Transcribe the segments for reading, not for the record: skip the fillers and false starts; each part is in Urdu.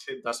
6, 10,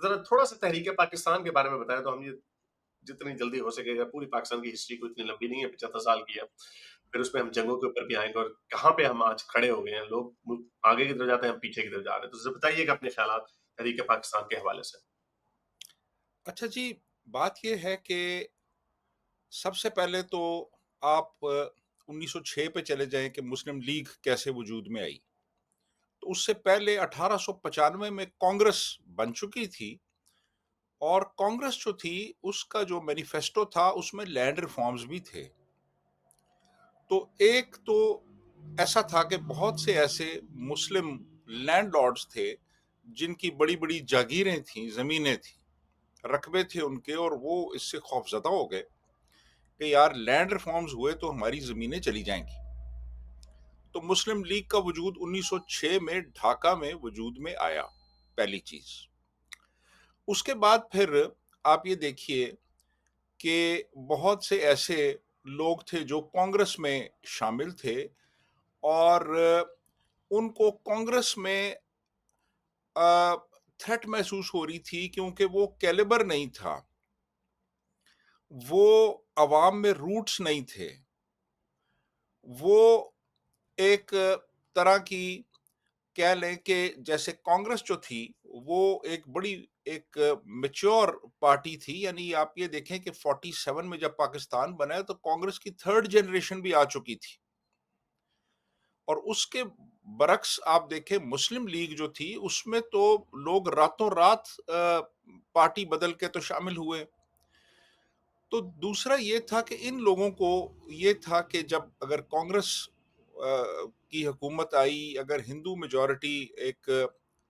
ذرا تھوڑا سا تحریک پاکستان کے بارے میں بتائیں تو ہم یہ جتنی جلدی ہو سکے گا، پوری پاکستان کی ہسٹری کو اتنی لمبی نہیں ہے، 75 سال کی ہے، پھر اس پہ ہم جنگوں کے اوپر بھی آئیں گے اور کہاں پہ ہم آج کھڑے ہو گئے ہیں، لوگ آگے کی طرف جاتے ہیں، ہم پیچھے کی طرف جا رہے ہیں، تو ذرا بتائیے کہ اپنے خیالات تحریک پاکستان کے حوالے سے۔ اچھا جی، بات یہ ہے کہ سب سے پہلے تو آپ 1906 پہ چلے جائیں کہ مسلم لیگ کیسے وجود میں آئی۔ تو اس سے پہلے 1895 میں کانگریس بن چکی تھی، اور کانگریس جو تھی اس کا جو مینیفیسٹو تھا اس میں لینڈ ریفارمز بھی تھے۔ تو ایک تو ایسا تھا کہ بہت سے ایسے مسلم لینڈ لارڈز تھے جن کی بڑی بڑی جاگیریں تھیں، زمینیں تھیں، رقبے تھے ان کے، اور وہ اس سے خوف زدہ ہو گئے کہ یار لینڈ ریفارمز ہوئے تو ہماری زمینیں چلی جائیں گی۔ تو مسلم لیگ کا وجود 1906 میں ڈھاکہ میں وجود میں آیا، پہلی چیز۔ اس کے بعد پھر آپ یہ دیکھیے کہ بہت سے ایسے لوگ تھے جو کانگریس میں شامل تھے، اور ان کو کانگریس میں تھریٹ محسوس ہو رہی تھی کیونکہ وہ کیلیبر نہیں تھا، وہ عوام میں روٹس نہیں تھے، وہ ایک طرح کی کہہ لیں کہ جیسے کانگریس جو تھی وہ ایک بڑی ایک میچور پارٹی تھی، یعنی آپ یہ دیکھیں کہ 47 میں جب پاکستان بنا تو کانگریس کی تھرڈ جنریشن بھی آ چکی تھی، اور اس کے برعکس آپ دیکھیں مسلم لیگ جو تھی اس میں تو لوگ راتوں رات پارٹی بدل کے تو شامل ہوئے۔ تو دوسرا یہ تھا کہ ان لوگوں کو یہ تھا کہ جب اگر کانگریس کی حکومت آئی، اگر ہندو میجورٹی ایک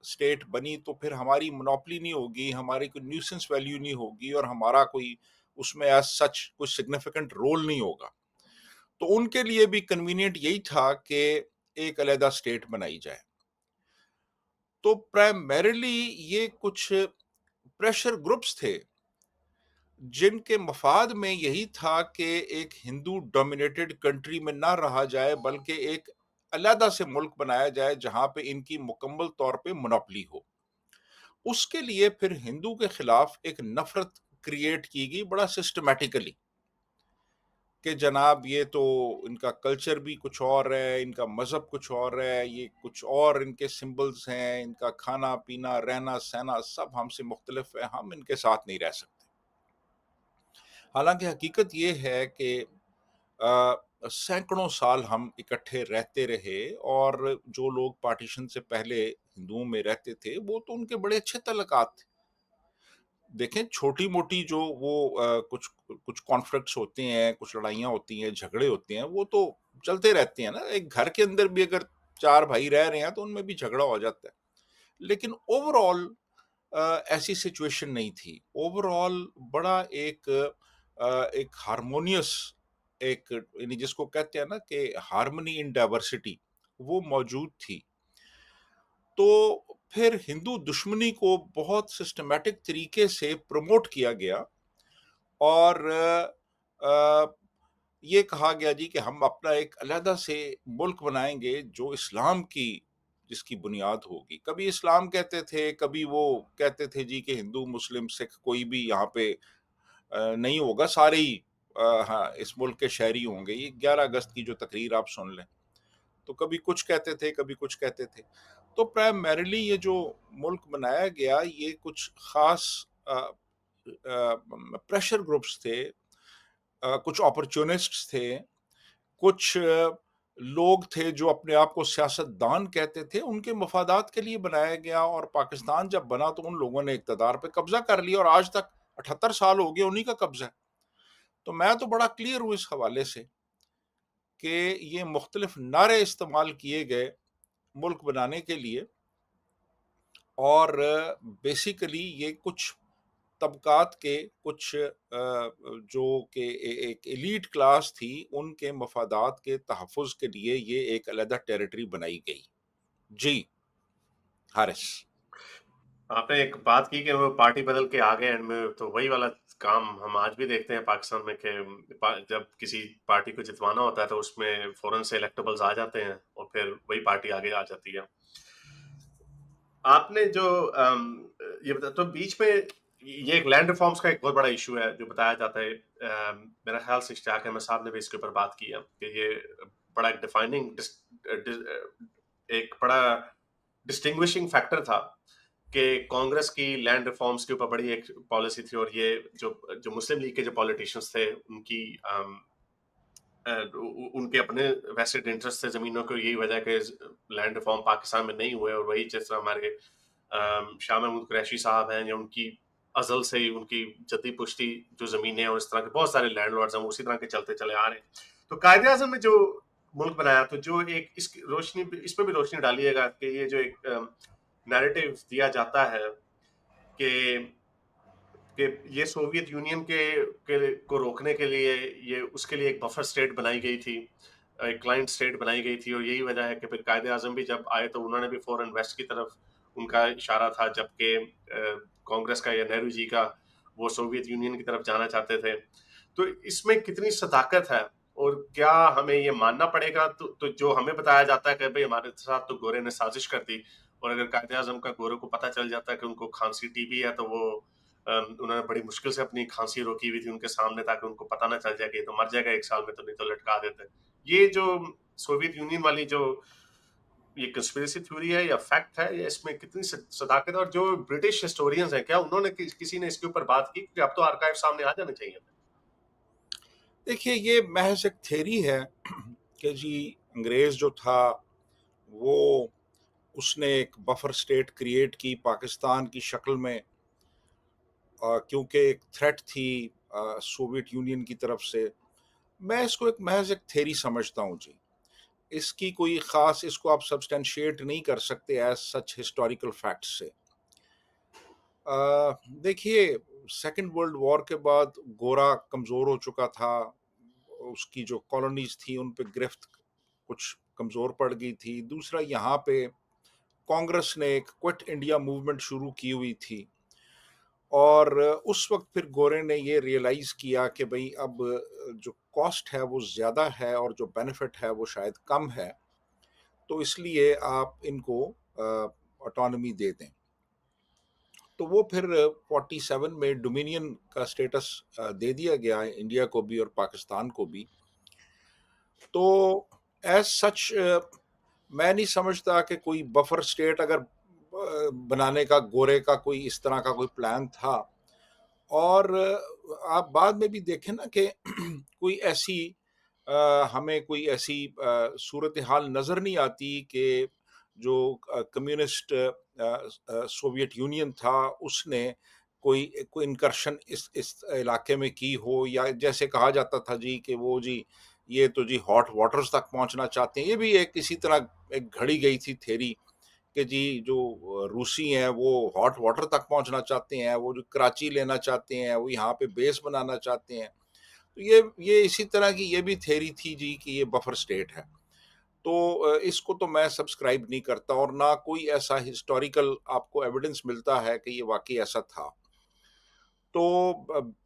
سٹیٹ بنی تو پھر ہماری منوپلی نہیں ہوگی، ہماری کوئی نیوسنس ویلیو نہیں ہوگی، اور ہمارا کوئی اس میں ایز سچ کوئی سگنیفیکنٹ رول نہیں ہوگا۔ تو ان کے لیے بھی کنوینئنٹ یہی تھا کہ ایک علیحدہ سٹیٹ بنائی جائے۔ تو پرائمریلی یہ کچھ پریشر گروپس تھے جن کے مفاد میں یہی تھا کہ ایک ہندو ڈومینیٹڈ کنٹری میں نہ رہا جائے، بلکہ ایک علیحدہ سے ملک بنایا جائے جہاں پہ ان کی مکمل طور پہ منوپلی ہو۔ اس کے لیے پھر ہندو کے خلاف ایک نفرت کریٹ کی گئی بڑا سسٹمیٹیکلی، کہ جناب یہ تو ان کا کلچر بھی کچھ اور ہے، ان کا مذہب کچھ اور ہے، یہ کچھ اور ان کے سمبلز ہیں، ان کا کھانا پینا رہنا سہنا سب ہم سے مختلف ہے، ہم ان کے ساتھ نہیں رہ سکتے۔ حالانکہ حقیقت یہ ہے کہ سینکڑوں سال ہم اکٹھے رہتے رہے، اور جو لوگ پارٹیشن سے پہلے ہندوؤں میں رہتے تھے وہ تو ان کے بڑے اچھے تعلقات تھے۔ دیکھیں چھوٹی موٹی جو وہ کچھ کانفلکٹس ہوتے ہیں، کچھ لڑائیاں ہوتی ہیں، جھگڑے ہوتے ہیں، وہ تو چلتے رہتے ہیں نا، ایک گھر کے اندر بھی اگر چار بھائی رہ رہے ہیں تو ان میں بھی جھگڑا ہو جاتا ہے، لیکن اوور آل ایسی سچویشن نہیں تھی۔ اوور آل بڑا ایک ہارمونیس، ایک یعنی جس کو کہتے ہیں نا کہ ہارمنی ان ڈائیورسٹی، وہ موجود تھی۔ تو پھر ہندو دشمنی کو بہت سسٹمیٹک طریقے سے پروموٹ کیا گیا، اور یہ کہا گیا جی کہ ہم اپنا ایک علیحدہ سے ملک بنائیں گے جو اسلام کی جس کی بنیاد ہوگی۔ کبھی اسلام کہتے تھے، کبھی وہ کہتے تھے جی کہ ہندو مسلم سکھ کوئی بھی یہاں پہ نہیں ہوگا، سارے ہی ہاں اس ملک کے شہری ہوں گے۔ یہ 11 اگست کی جو تقریر آپ سن لیں، تو کبھی کچھ کہتے تھے کبھی کچھ کہتے تھے۔ تو پرائمریلی یہ جو ملک بنایا گیا یہ کچھ خاص پریشر گروپس تھے، کچھ اپرچونسٹس تھے، کچھ لوگ تھے جو اپنے آپ کو سیاست دان کہتے تھے، ان کے مفادات کے لیے بنایا گیا، اور پاکستان جب بنا تو ان لوگوں نے اقتدار پہ قبضہ کر لیا، اور آج تک 78 سال ہو گئے انہی کا قبضہ ہے۔ تو میں تو بڑا کلیئر ہوں اس حوالے سے کہ یہ مختلف نعرے استعمال کیے گئے ملک بنانے کے لیے، اور بیسیکلی یہ کچھ طبقات کے کچھ جو کہ ایک ایلیٹ کلاس تھی ان کے مفادات کے تحفظ کے لیے یہ ایک علیحدہ ٹیریٹری بنائی گئی۔ جی حارث۔ آپ نے ایک بات کی کہ وہ پارٹی بدل کے آگے اینڈ میں، تو وہی والا کام ہم آج بھی دیکھتے ہیں پاکستان میں کہ جب کسی پارٹی کو جتوانا ہوتا ہے تو اس میں فوراً سے الیکٹیبلز آ جاتے ہیں اور پھر وہی پارٹی آگے آ جاتی ہے۔ آپ نے جو یہ بتا تو بیچ میں یہ ایک لینڈ ریفارمز کا ایک بہت بڑا ایشو ہے جو بتایا جاتا ہے. میرا خیال سے اشتیاق احمد صاحب نے بھی اس کے اوپر بات کی ہے کہ یہ بڑا ایک ڈیفائننگ ایک بڑا ڈسٹنگوشنگ فیکٹر تھا کہ کانگریس کی لینڈ ریفارمز کے اوپر بڑی ایک پالیسی تھی, اور یہ جو مسلم لیگ کے جو پولیٹیشنز تھے ان کی ان کے اپنے ویسٹ انٹرسٹ تھے زمینوں کو. یہی وجہ ہے کہ لینڈ ریفارم پاکستان میں نہیں ہوئے, اور وہی جس طرح ہمارے شاہ محمود قریشی صاحب ہیں, یا ان کی ازل سے ہی ان کی جدی پشتی جو زمینیں اور اس طرح کے بہت سارے لینڈ لارڈز ہیں وہ اسی طرح کے چلتے چلے آ رہے ہیں. تو قائد اعظم نے جو ملک بنایا, تو جو ایک اس کی روشنی اس پہ بھی روشنی ڈالیے گا کہ یہ جو ایک نیریٹو دیا جاتا ہے کہ یہ سوویت یونین کو روکنے کے لیے یہ اس کے لیے ایک بفر سٹیٹ بنائی گئی تھی, ایک کلائنٹ سٹیٹ بنائی گئی تھی, اور یہی وجہ ہے کہ پھر قائد اعظم بھی جب آئے تو انہوں نے بھی فورن ویسٹ کی طرف ان کا اشارہ تھا, جبکہ کانگریس کا یا نہرو جی کا وہ سوویت یونین کی طرف جانا چاہتے تھے. تو اس میں کتنی صداقت ہے, اور کیا ہمیں یہ ماننا پڑے گا؟ تو جو ہمیں بتایا جاتا ہے کہ بھئی ہمارے ساتھ تو گورے نے سازش کر دی, اور اگر قائد اعظم کا گورے کو پتہ چل جاتا ہے کہ ان کو کھانسی ٹی بی ہے, تو وہ انہوں نے بڑی مشکل سے اپنی کھانسی روکی ہوئی تھی ان کے سامنے تاکہ ان کو پتہ نہ چل جائے کہ یہ تو مر جائے گا 1 سال میں, تو نہیں تو لٹکا دیتے. یہ جو سوویت یونین والی جو یہ کنسپریسی تھیوری ہے یا فیکٹ ہے, یہ اس میں کتنی صداقت ہے؟ اور جو برٹش ہسٹورینز ہیں, کیا انہوں نے کسی نے اس کے اوپر بات کی کہ اب تو آرکائیو سامنے آ جانے چاہیے؟ دیکھیے یہ محض ایک تھیری ہے کہ جی انگریز جو تھا وہ اس نے ایک بفر سٹیٹ کریٹ کی پاکستان کی شکل میں, کیونکہ ایک تھریٹ تھی سوویت یونین کی طرف سے. میں اس کو ایک محض ایک تھیری سمجھتا ہوں جی. اس کی کوئی خاص, اس کو آپ سبسٹینشیٹ نہیں کر سکتے ایز سچ ہسٹوریکل فیکٹس سے. دیکھیے سیکنڈ ورلڈ وار کے بعد گورا کمزور ہو چکا تھا, اس کی جو کالونیز تھی ان پہ گرفت کچھ کمزور پڑ گئی تھی. دوسرا یہاں پہ کانگریس نے ایک کوئٹ انڈیا موومنٹ شروع کی ہوئی تھی, اور اس وقت پھر گورے نے یہ ریئلائز کیا کہ بھئی اب جو کاسٹ ہے وہ زیادہ ہے اور جو بینیفٹ ہے وہ شاید کم ہے, تو اس لیے آپ ان کو آٹونومی دے دیں. تو وہ پھر 47 میں ڈومینین کا سٹیٹس دے دیا گیا انڈیا کو بھی اور پاکستان کو بھی. تو ایز سچ میں نہیں سمجھتا کہ کوئی بفر سٹیٹ اگر بنانے کا گورے کا کوئی اس طرح کا کوئی پلان تھا. اور آپ بعد میں بھی دیکھیں نا کہ کوئی ایسی ہمیں کوئی ایسی صورتحال نظر نہیں آتی کہ جو کمیونسٹ سوویت یونین تھا اس نے کوئی انکرشن اس علاقے میں کی ہو, یا جیسے کہا جاتا تھا جی کہ وہ جی یہ تو جی ہاٹ واٹرز تک پہنچنا چاہتے ہیں. یہ بھی ایک اسی طرح ایک گھڑی گئی تھی تھیری کہ جی جو روسی ہیں وہ ہاٹ واٹر تک پہنچنا چاہتے ہیں, وہ جو کراچی لینا چاہتے ہیں, وہ یہاں پہ بیس بنانا چاہتے ہیں. تو یہ اسی طرح کی یہ بھی تھیری تھی جی کہ یہ بفر سٹیٹ ہے. تو اس کو تو میں سبسکرائب نہیں کرتا, اور نہ کوئی ایسا ہسٹوریکل آپ کو ایویڈنس ملتا ہے کہ یہ واقعی ایسا تھا. تو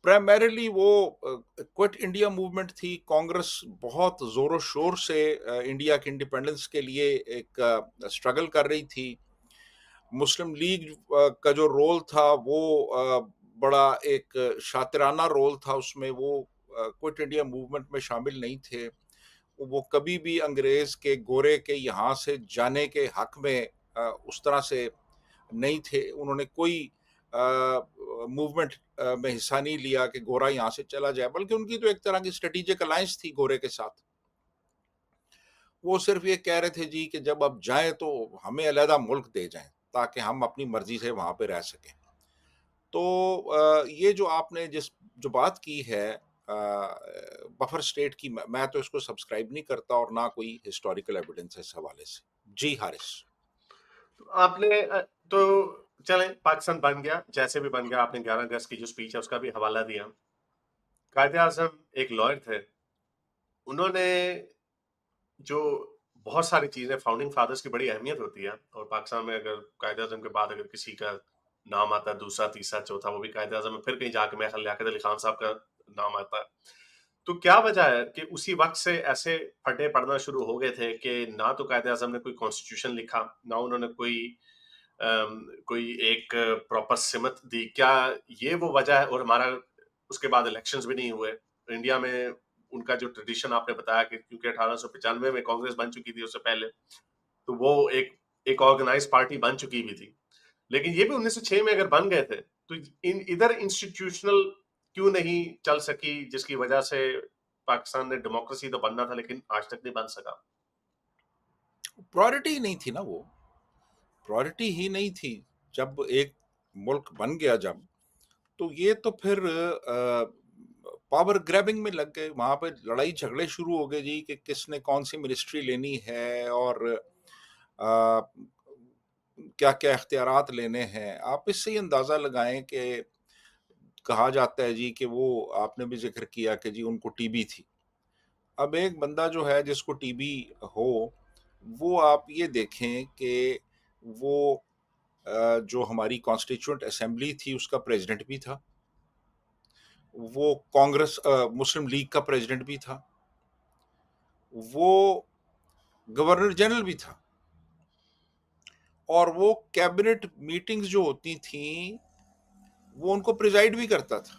پرائمریلی وہ کوئٹ انڈیا موومنٹ تھی. کانگریس بہت زور و شور سے انڈیا کے انڈیپینڈنس کے لیے ایک اسٹرگل کر رہی تھی. مسلم لیگ کا جو رول تھا وہ بڑا ایک شاطرانہ رول تھا اس میں. وہ کوئٹ انڈیا موومنٹ میں شامل نہیں تھے. وہ کبھی بھی انگریز کے گورے کے یہاں سے جانے کے حق میں اس طرح سے نہیں تھے. انہوں نے کوئی موومنٹ میں حصہ نہیں لیا کہ گورا یہاں سے چلا جائے, بلکہ ان کی تو ایک طرح کی اسٹریٹجک الائنس تھی گورے کے ساتھ. وہ صرف یہ کہہ رہے تھے جی کہ جب آپ جائیں تو ہمیں علیحدہ ملک دے جائیں تاکہ ہم اپنی مرضی سے وہاں پہ رہ سکیں. تو یہ جو آپ نے جو بات کی ہے بفر سٹیٹ کی, میں تو اس کو سبسکرائب نہیں کرتا, اور نہ کوئی ہسٹوریکل ایویڈنس ہے اس حوالے سے. جی حارث. آپ نے تو چلیں پاکستان بن گیا جیسے بھی بن گیا, آپ نے 11 اگست کی جو سپیچ ہے اس کا بھی حوالہ دیا. قائد اعظم ایک لائر تھے, انہوں نے جو بہت ساری چیزیں, فاؤنڈنگ فادرز کی بڑی اہمیت ہوتی ہے, اور پاکستان میں اگر قائد اعظم کے بعد اگر کسی کا نام آتا ہے دوسرا تیسرا چوتھا وہ بھی قائد اعظم میں, پھر کہیں جا کے میرے خیال لیاقت علی خان صاحب کا نام آتا ہے. تو کیا وجہ ہے کہ اسی وقت سے ایسے پھٹے پڑنا شروع ہو گئے تھے کہ نہ تو قائد اعظم نے کوئی کانسٹیٹیوشن لکھا, نہ انہوں نے کوئی کوئی ایک پراپر سمت دی. کیا یہ وہ وجہ ہے؟ اور ہمارا اس کے بعد الیکشنز بھی نہیں ہوئے انڈیا میں. ان کا جو ٹریڈیشن آپ نے بتایا کہ کیونکہ 1895 میں کانگریس بن چکی تھی اس سے پہلے، تو وہ ایک آرگنائز پارٹی بن چکی بھی تھی. لیکن یہ بھی 1906 میں اگر بن گئے تھے تو ادھر انسٹیٹیوشنل کیوں نہیں چل سکی، جس کی وجہ سے پاکستان نے ڈیموکریسی تو بننا تھا لیکن آج تک نہیں بن سکا؟ پرائرٹی نہیں تھی نا، وہ پرائرٹی ہی نہیں تھی. جب ایک ملک بن گیا جب، تو یہ تو پھر پاور گریبنگ میں لگ گئے. وہاں پہ لڑائی جھگڑے شروع ہو گئے جی کہ کس نے کون سی منسٹری لینی ہے اور کیا کیا اختیارات لینے ہیں. آپ اس سے ہی اندازہ لگائیں کہ کہا جاتا ہے جی کہ وہ آپ نے بھی ذکر کیا کہ جی ان کو ٹی بی تھی. اب ایک بندہ جو ہے جس کو ٹی بی ہو، وہ آپ یہ دیکھیں کہ وہ جو ہماری کانسٹیچوئنٹ اسمبلی تھی اس کا پریزیڈنٹ بھی تھا، وہ کانگریس مسلم لیگ کا پریزیڈنٹ بھی تھا، وہ گورنر جنرل بھی تھا، اور وہ کیبنٹ میٹنگز جو ہوتی تھیں وہ ان کو پریزائڈ بھی کرتا تھا.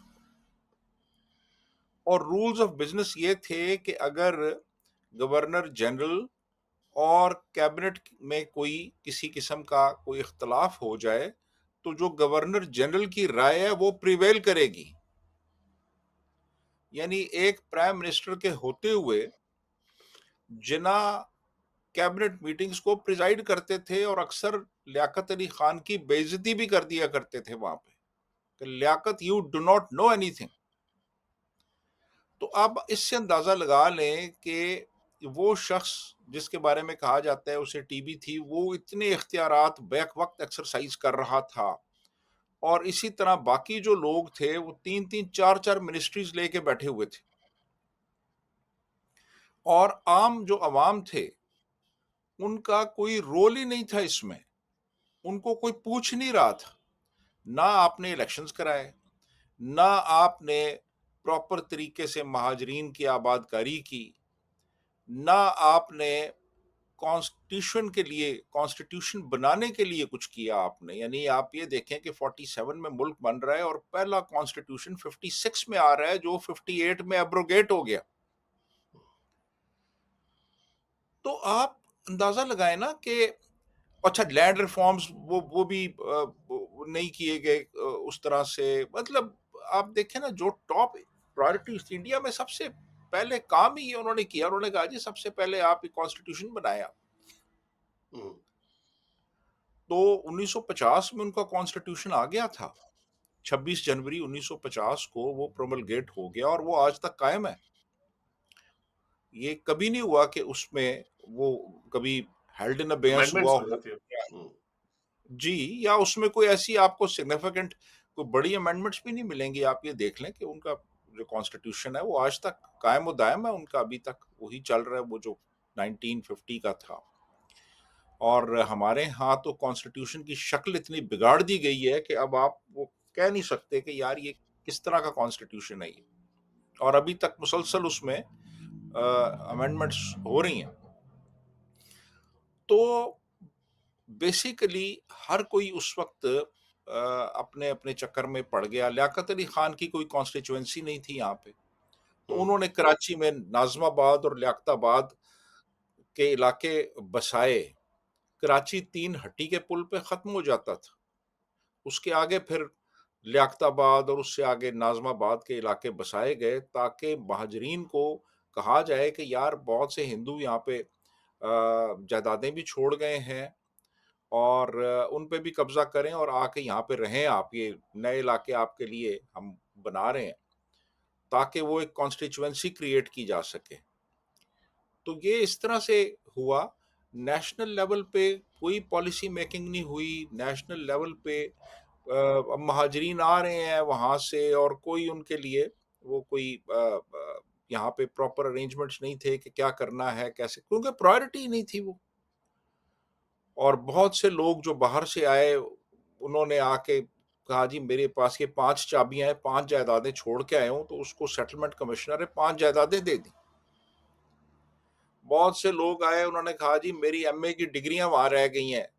اور رولز آف بزنس یہ تھے کہ اگر گورنر جنرل اور کیبنٹ میں کوئی کسی قسم کا کوئی اختلاف ہو جائے تو جو گورنر جنرل کی رائے ہے وہ پریویل کرے گی. یعنی ایک پرائم منسٹر کے ہوتے ہوئے جنا کیبنٹ میٹنگز کو پریزائڈ کرتے تھے، اور اکثر لیاقت علی خان کی بے عزتی بھی کر دیا کرتے تھے وہاں پہ کہ Liaquat you do not know anything. تو اب اس سے اندازہ لگا لیں کہ وہ شخص جس کے بارے میں کہا جاتا ہے اسے ٹی بی تھی، وہ اتنے اختیارات بیک وقت ایکسرسائز کر رہا تھا. اور اسی طرح باقی جو لوگ تھے وہ 3 3 4 4 منسٹریز لے کے بیٹھے ہوئے تھے. اور عام جو عوام تھے ان کا کوئی رول ہی نہیں تھا اس میں، ان کو کوئی پوچھ نہیں رہا تھا. نہ آپ نے الیکشنز کرائے، نہ آپ نے پراپر طریقے سے مہاجرین کی آباد کاری کی، نہ آپ نے کانسٹیٹیوشن کے لیے، کانسٹیٹیوشن بنانے کے لیے کچھ کیا آپ نے. یعنی آپ یہ دیکھیں کہ 47 میں ملک بن رہا ہے اور پہلا کانسٹیٹیوشن 56 میں آ رہا ہے جو 58 میں ایبروگیٹ ہو گیا. تو آپ اندازہ لگائیں نا کہ اچھا لینڈ ریفارمز وہ بھی نہیں کیے گئے اس طرح سے. مطلب آپ دیکھیں نا جو ٹاپ پرائرٹیز انڈیا میں سب سے پہلے کام ہی انہوں نے کیا، انہوں نے کہا جی سب سے پہلے آپ ایک کانسٹیٹیوشن بنایا. تو 1950 میں ان کا کانسٹیٹیوشن آ گیا تھا. 26 جنوری 1950 کو وہ پروملگیٹ ہو گیا اور وہ آج تک قائم ہے. یہ کبھی نہیں ہوا کہ اس میں وہ کبھی ہیلڈ ان ابیئنس ہوا امینڈمنٹس ہو ہو. جاتی ہے. جی، یا اس میں کوئی ایسی آپ کو سگنیفیکنٹ کوئی بڑی امینڈمنٹس بھی نہیں ملیں گی. آپ یہ دیکھ لیں کہ ان کا جو کانسٹیٹیوشن ہے وہ آج تک قائم و دائم ہے، ان کا ابھی تک وہی چل رہا ہے وہ جو 1950 کا تھا. اور ہمارے ہاں تو کانسٹیٹیوشن کی شکل اتنی بگاڑ دی گئی ہے کہ اب آپ وہ کہہ نہیں سکتے کہ یار یہ کس طرح کا کانسٹیٹیوشن ہے یہ. اور ابھی تک مسلسل اس میں امینڈمنٹس ہو رہی ہیں. تو بیسیکلی ہر کوئی اس وقت اپنے اپنے چکر میں پڑ گیا. لیاقت علی خان کی کوئی کانسٹیچوئنسی نہیں تھی یہاں پہ، تو انہوں نے کراچی میں ناظم آباد اور لیاقت آباد کے علاقے بسائے. کراچی 3 ہٹی کے پل پہ ختم ہو جاتا تھا، اس کے آگے پھر لیاقت آباد اور اس سے آگے ناظم آباد کے علاقے بسائے گئے تاکہ مہاجرین کو کہا جائے کہ یار بہت سے ہندو یہاں پہ جائیدادیں بھی چھوڑ گئے ہیں اور ان پہ بھی قبضہ کریں اور آ کے یہاں پہ رہیں. آپ یہ نئے علاقے آپ کے لیے ہم بنا رہے ہیں تاکہ وہ ایک کانسٹیچوئنسی کریٹ کی جا سکے. تو یہ اس طرح سے ہوا. نیشنل لیول پہ کوئی پالیسی میکنگ نہیں ہوئی. نیشنل لیول پہ مہاجرین آ رہے ہیں وہاں سے اور کوئی ان کے لیے وہ کوئی یہاں پہ پراپر ارینجمنٹس نہیں تھے کہ کیا کرنا ہے کیسے، کیونکہ پرائرٹی نہیں تھی وہ. اور بہت سے لوگ جو باہر سے آئے انہوں نے آ کے کہا جی میرے پاس یہ 5 چابیاں ہیں، 5 جائیدادیں چھوڑ کے آئے ہوں، تو اس کو سیٹلمنٹ کمشنر ہے 5 جائیدادیں دے دی. بہت سے لوگ آئے, انہوں نے کہا جی میری ایم اے کی ڈگریاں وہاں رہ گئی ہیں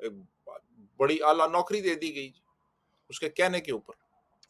ایک بڑی اعلیٰ نوکری دے دی گئی اس کے کہنے کے اوپر.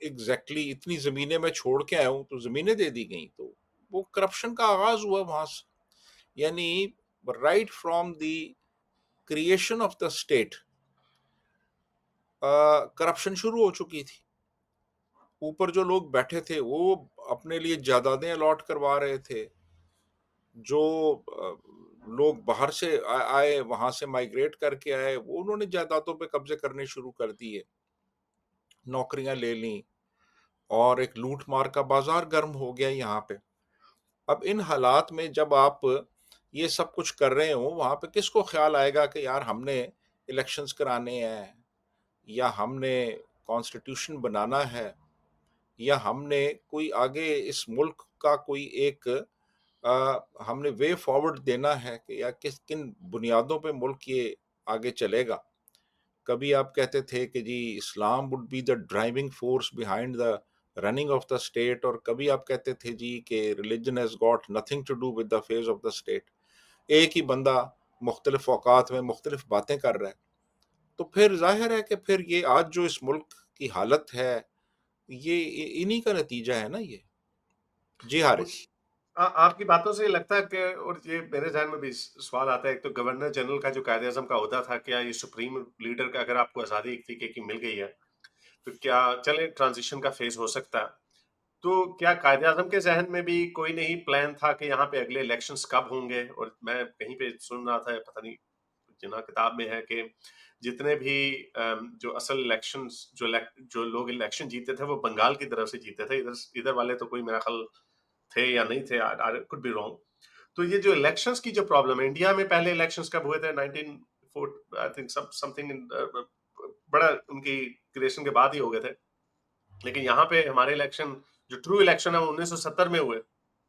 ایگزیکٹلی اتنی زمینیں میں چھوڑ کے آیا ہوں تو زمینیں دے دی گئیں, تو وہ کرپشن کا آغاز ہوا وہاں سے. یعنی right from the creation of the state corruption شروع ہو چکی تھی. اوپر جو لوگ بیٹھے تھے وہ اپنے لیے جائیدادیں الاٹ کروا رہے تھے, جو لوگ باہر سے آئے, وہاں سے مائگریٹ کر کے آئے, وہ انہوں نے جائیدادوں پہ قبضے کرنے شروع کر دیے, نوکریاں لے لیں, اور ایک لوٹ مار کا بازار گرم ہو گیا یہاں پہ. اب ان حالات میں جب آپ یہ سب کچھ کر رہے ہوں, وہاں پہ کس کو خیال آئے گا کہ یار ہم نے الیکشنز کرانے ہیں, یا ہم نے کانسٹیٹیوشن بنانا ہے, یا ہم نے کوئی آگے اس ملک کا کوئی ایک ہم نے وے فارورڈ دینا ہے کہ یا کن بنیادوں پہ ملک یہ آگے چلے گا. کبھی آپ کہتے تھے کہ جی Islam would be the driving force behind the running of the state, اور کبھی آپ کہتے تھے جی کہ religion has got nothing to do with the affairs of the state. ایک ہی بندہ مختلف اوقات میں مختلف باتیں کر رہا ہے. تو پھر ظاہر ہے کہ پھر یہ آج جو اس ملک کی حالت ہے, یہ انہی کا نتیجہ ہے نا یہ. جی مجھ حارث. آپ کی باتوں سے یہ لگتا ہے کہ, اور یہ میرے ذہن میں بھی سوال آتا ہے, ایک تو گورنر جنرل کا جو قائد اعظم کا عہدہ تھا, کیا یہ سپریم لیڈر کا اگر آپ کو آزادی ایک طریقے کی مل گئی ہے تو کیا چلے ٹرانزیشن کا فیز ہو سکتا ہے؟ تو کیا قائد اعظم کے ذہن میں بھی کوئی نہیں پلان تھا کہ یہاں پہ اگلے الیکشنز کب ہوں گے؟ اور میں کہیں پہ سن رہا تھا, پتہ نہیں جنا کتاب میں ہے, کہ جتنے بھی جو اصل الیکشنز جو لوگ الیکشن جیتے تھے وہ بنگال کی طرف سے جیتے تھے, ادھر والے تو کوئی میرا خیال تھے یا نہیں تھے, could be wrong. تو یہ جو الیکشنز کی جو پرابلم ہے, انڈیا میں پہلے الیکشنز کب ہوئے تھے؟ 19 I think something بڑا ان کی کریشن کے بعد ہی ہو گئے تھے, لیکن یہاں پہ ہمارے الیکشن جو ٹرو الیکشن ہے وہ 1970 میں ہوئے.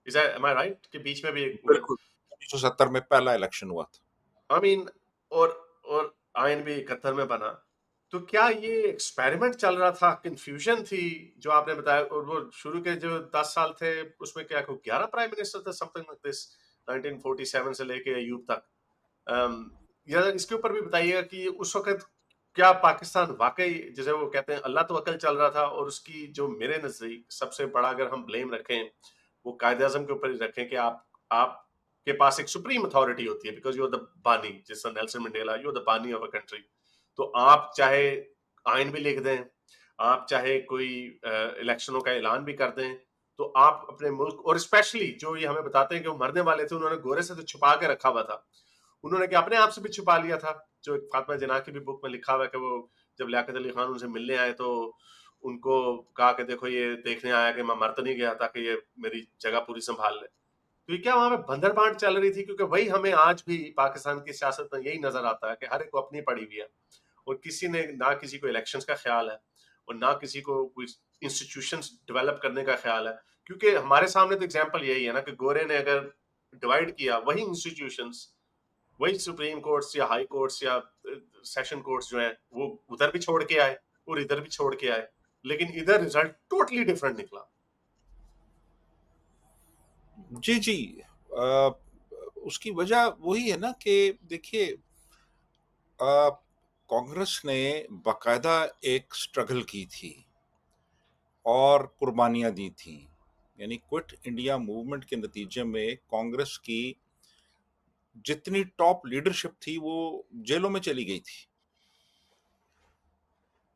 Am I right کہ بیچ میں بھی ایک ہوئے؟ بالکل 1970 میں پہلا الیکشن ہوا تھا. I mean, اور اور آئین بھی 71 میں بنا. تو کیا یہ ایکسپیریمنٹ چل رہا تھا, کنفیوژن تھی جو آپ نے بتایا, اور وہ شروع کے جو 10 سال تھے اس میں کیا 11 پرائم منسٹر تھے, سم تھنگ لائک دس, 1947 سے لے کے ایوب تک. یا اس کے اوپر بھی بتائیے گا کہ اس وقت کیا پاکستان واقعی جیسے وہ کہتے ہیں اللہ توکل چل رہا تھا, اور اس کی جو میرے نزدیک سب سے بڑا اگر ہم بلیم رکھیں وہ قائد اعظم کے اوپر ہی رکھیں کہ آپ کے پاس ایک سپریم اتھارٹی ہوتی ہے, بیکاز یو آر دا بانی, جس طرح Nelson Mandela, you are the بانی آف اے کنٹری. تو آپ چاہے آئین بھی لکھ دیں, آپ چاہے کوئی الیکشنوں کا اعلان بھی کر دیں, تو آپ اپنے ملک, اور اسپیشلی جو یہ ہمیں بتاتے ہیں کہ وہ مرنے والے تھے, انہوں نے گورے سے تو چھپا کے رکھا ہوا تھا, انہوں نے کہ اپنے آپ سے بھی چھپا لیا تھا. جو فاطمہ جناح کی بھی بک میں لکھا ہوا ہے کہ وہ جب لیاقت علی خان ان سے ملنے آئے تو ان کو کہا کہ دیکھو یہ دیکھنے آیا کہ میں مر تو نہیں گیا تھا, کہ یہ میری جگہ پوری سنبھال لے. تو یہ کیا وہاں پہ بندر بانٹ چل رہی تھی؟ کیونکہ وہی ہمیں آج بھی پاکستان کی سیاست میں یہی نظر آتا ہے کہ ہر ایک کو اپنی پڑی ہوئی ہے, اور کسی نے نہ کسی کو الیکشنز کا خیال ہے, اور نہ کسی کو کوئی انسٹیٹیوشنز ڈیولپ کرنے کا خیال ہے. کیونکہ ہمارے سامنے تو اگزامپل یہی ہے نا کہ گورے نے اگر ڈیوائڈ کیا, وہی انسٹیٹیوشنز, وہی سپریم کورٹس یا ہائی کورٹس یا سیشن کورٹس جو ہیں وہ ادھر بھی چھوڑ کے آئے اور ادھر بھی چھوڑ کے آئے, لیکن ادھر ریزلٹ ٹوٹلی ڈفرنٹ نکلا. جی جی. اس کی وجہ وہی ہے نا کہ دیکھیے کانگریس نے باقاعدہ ایک سٹرگل کی تھی اور قربانیاں دی تھیں. یعنی کوئٹ انڈیا موومنٹ کے نتیجے میں کانگریس کی جتنی ٹاپ لیڈرشپ تھی وہ جیلوں میں چلی گئی تھی,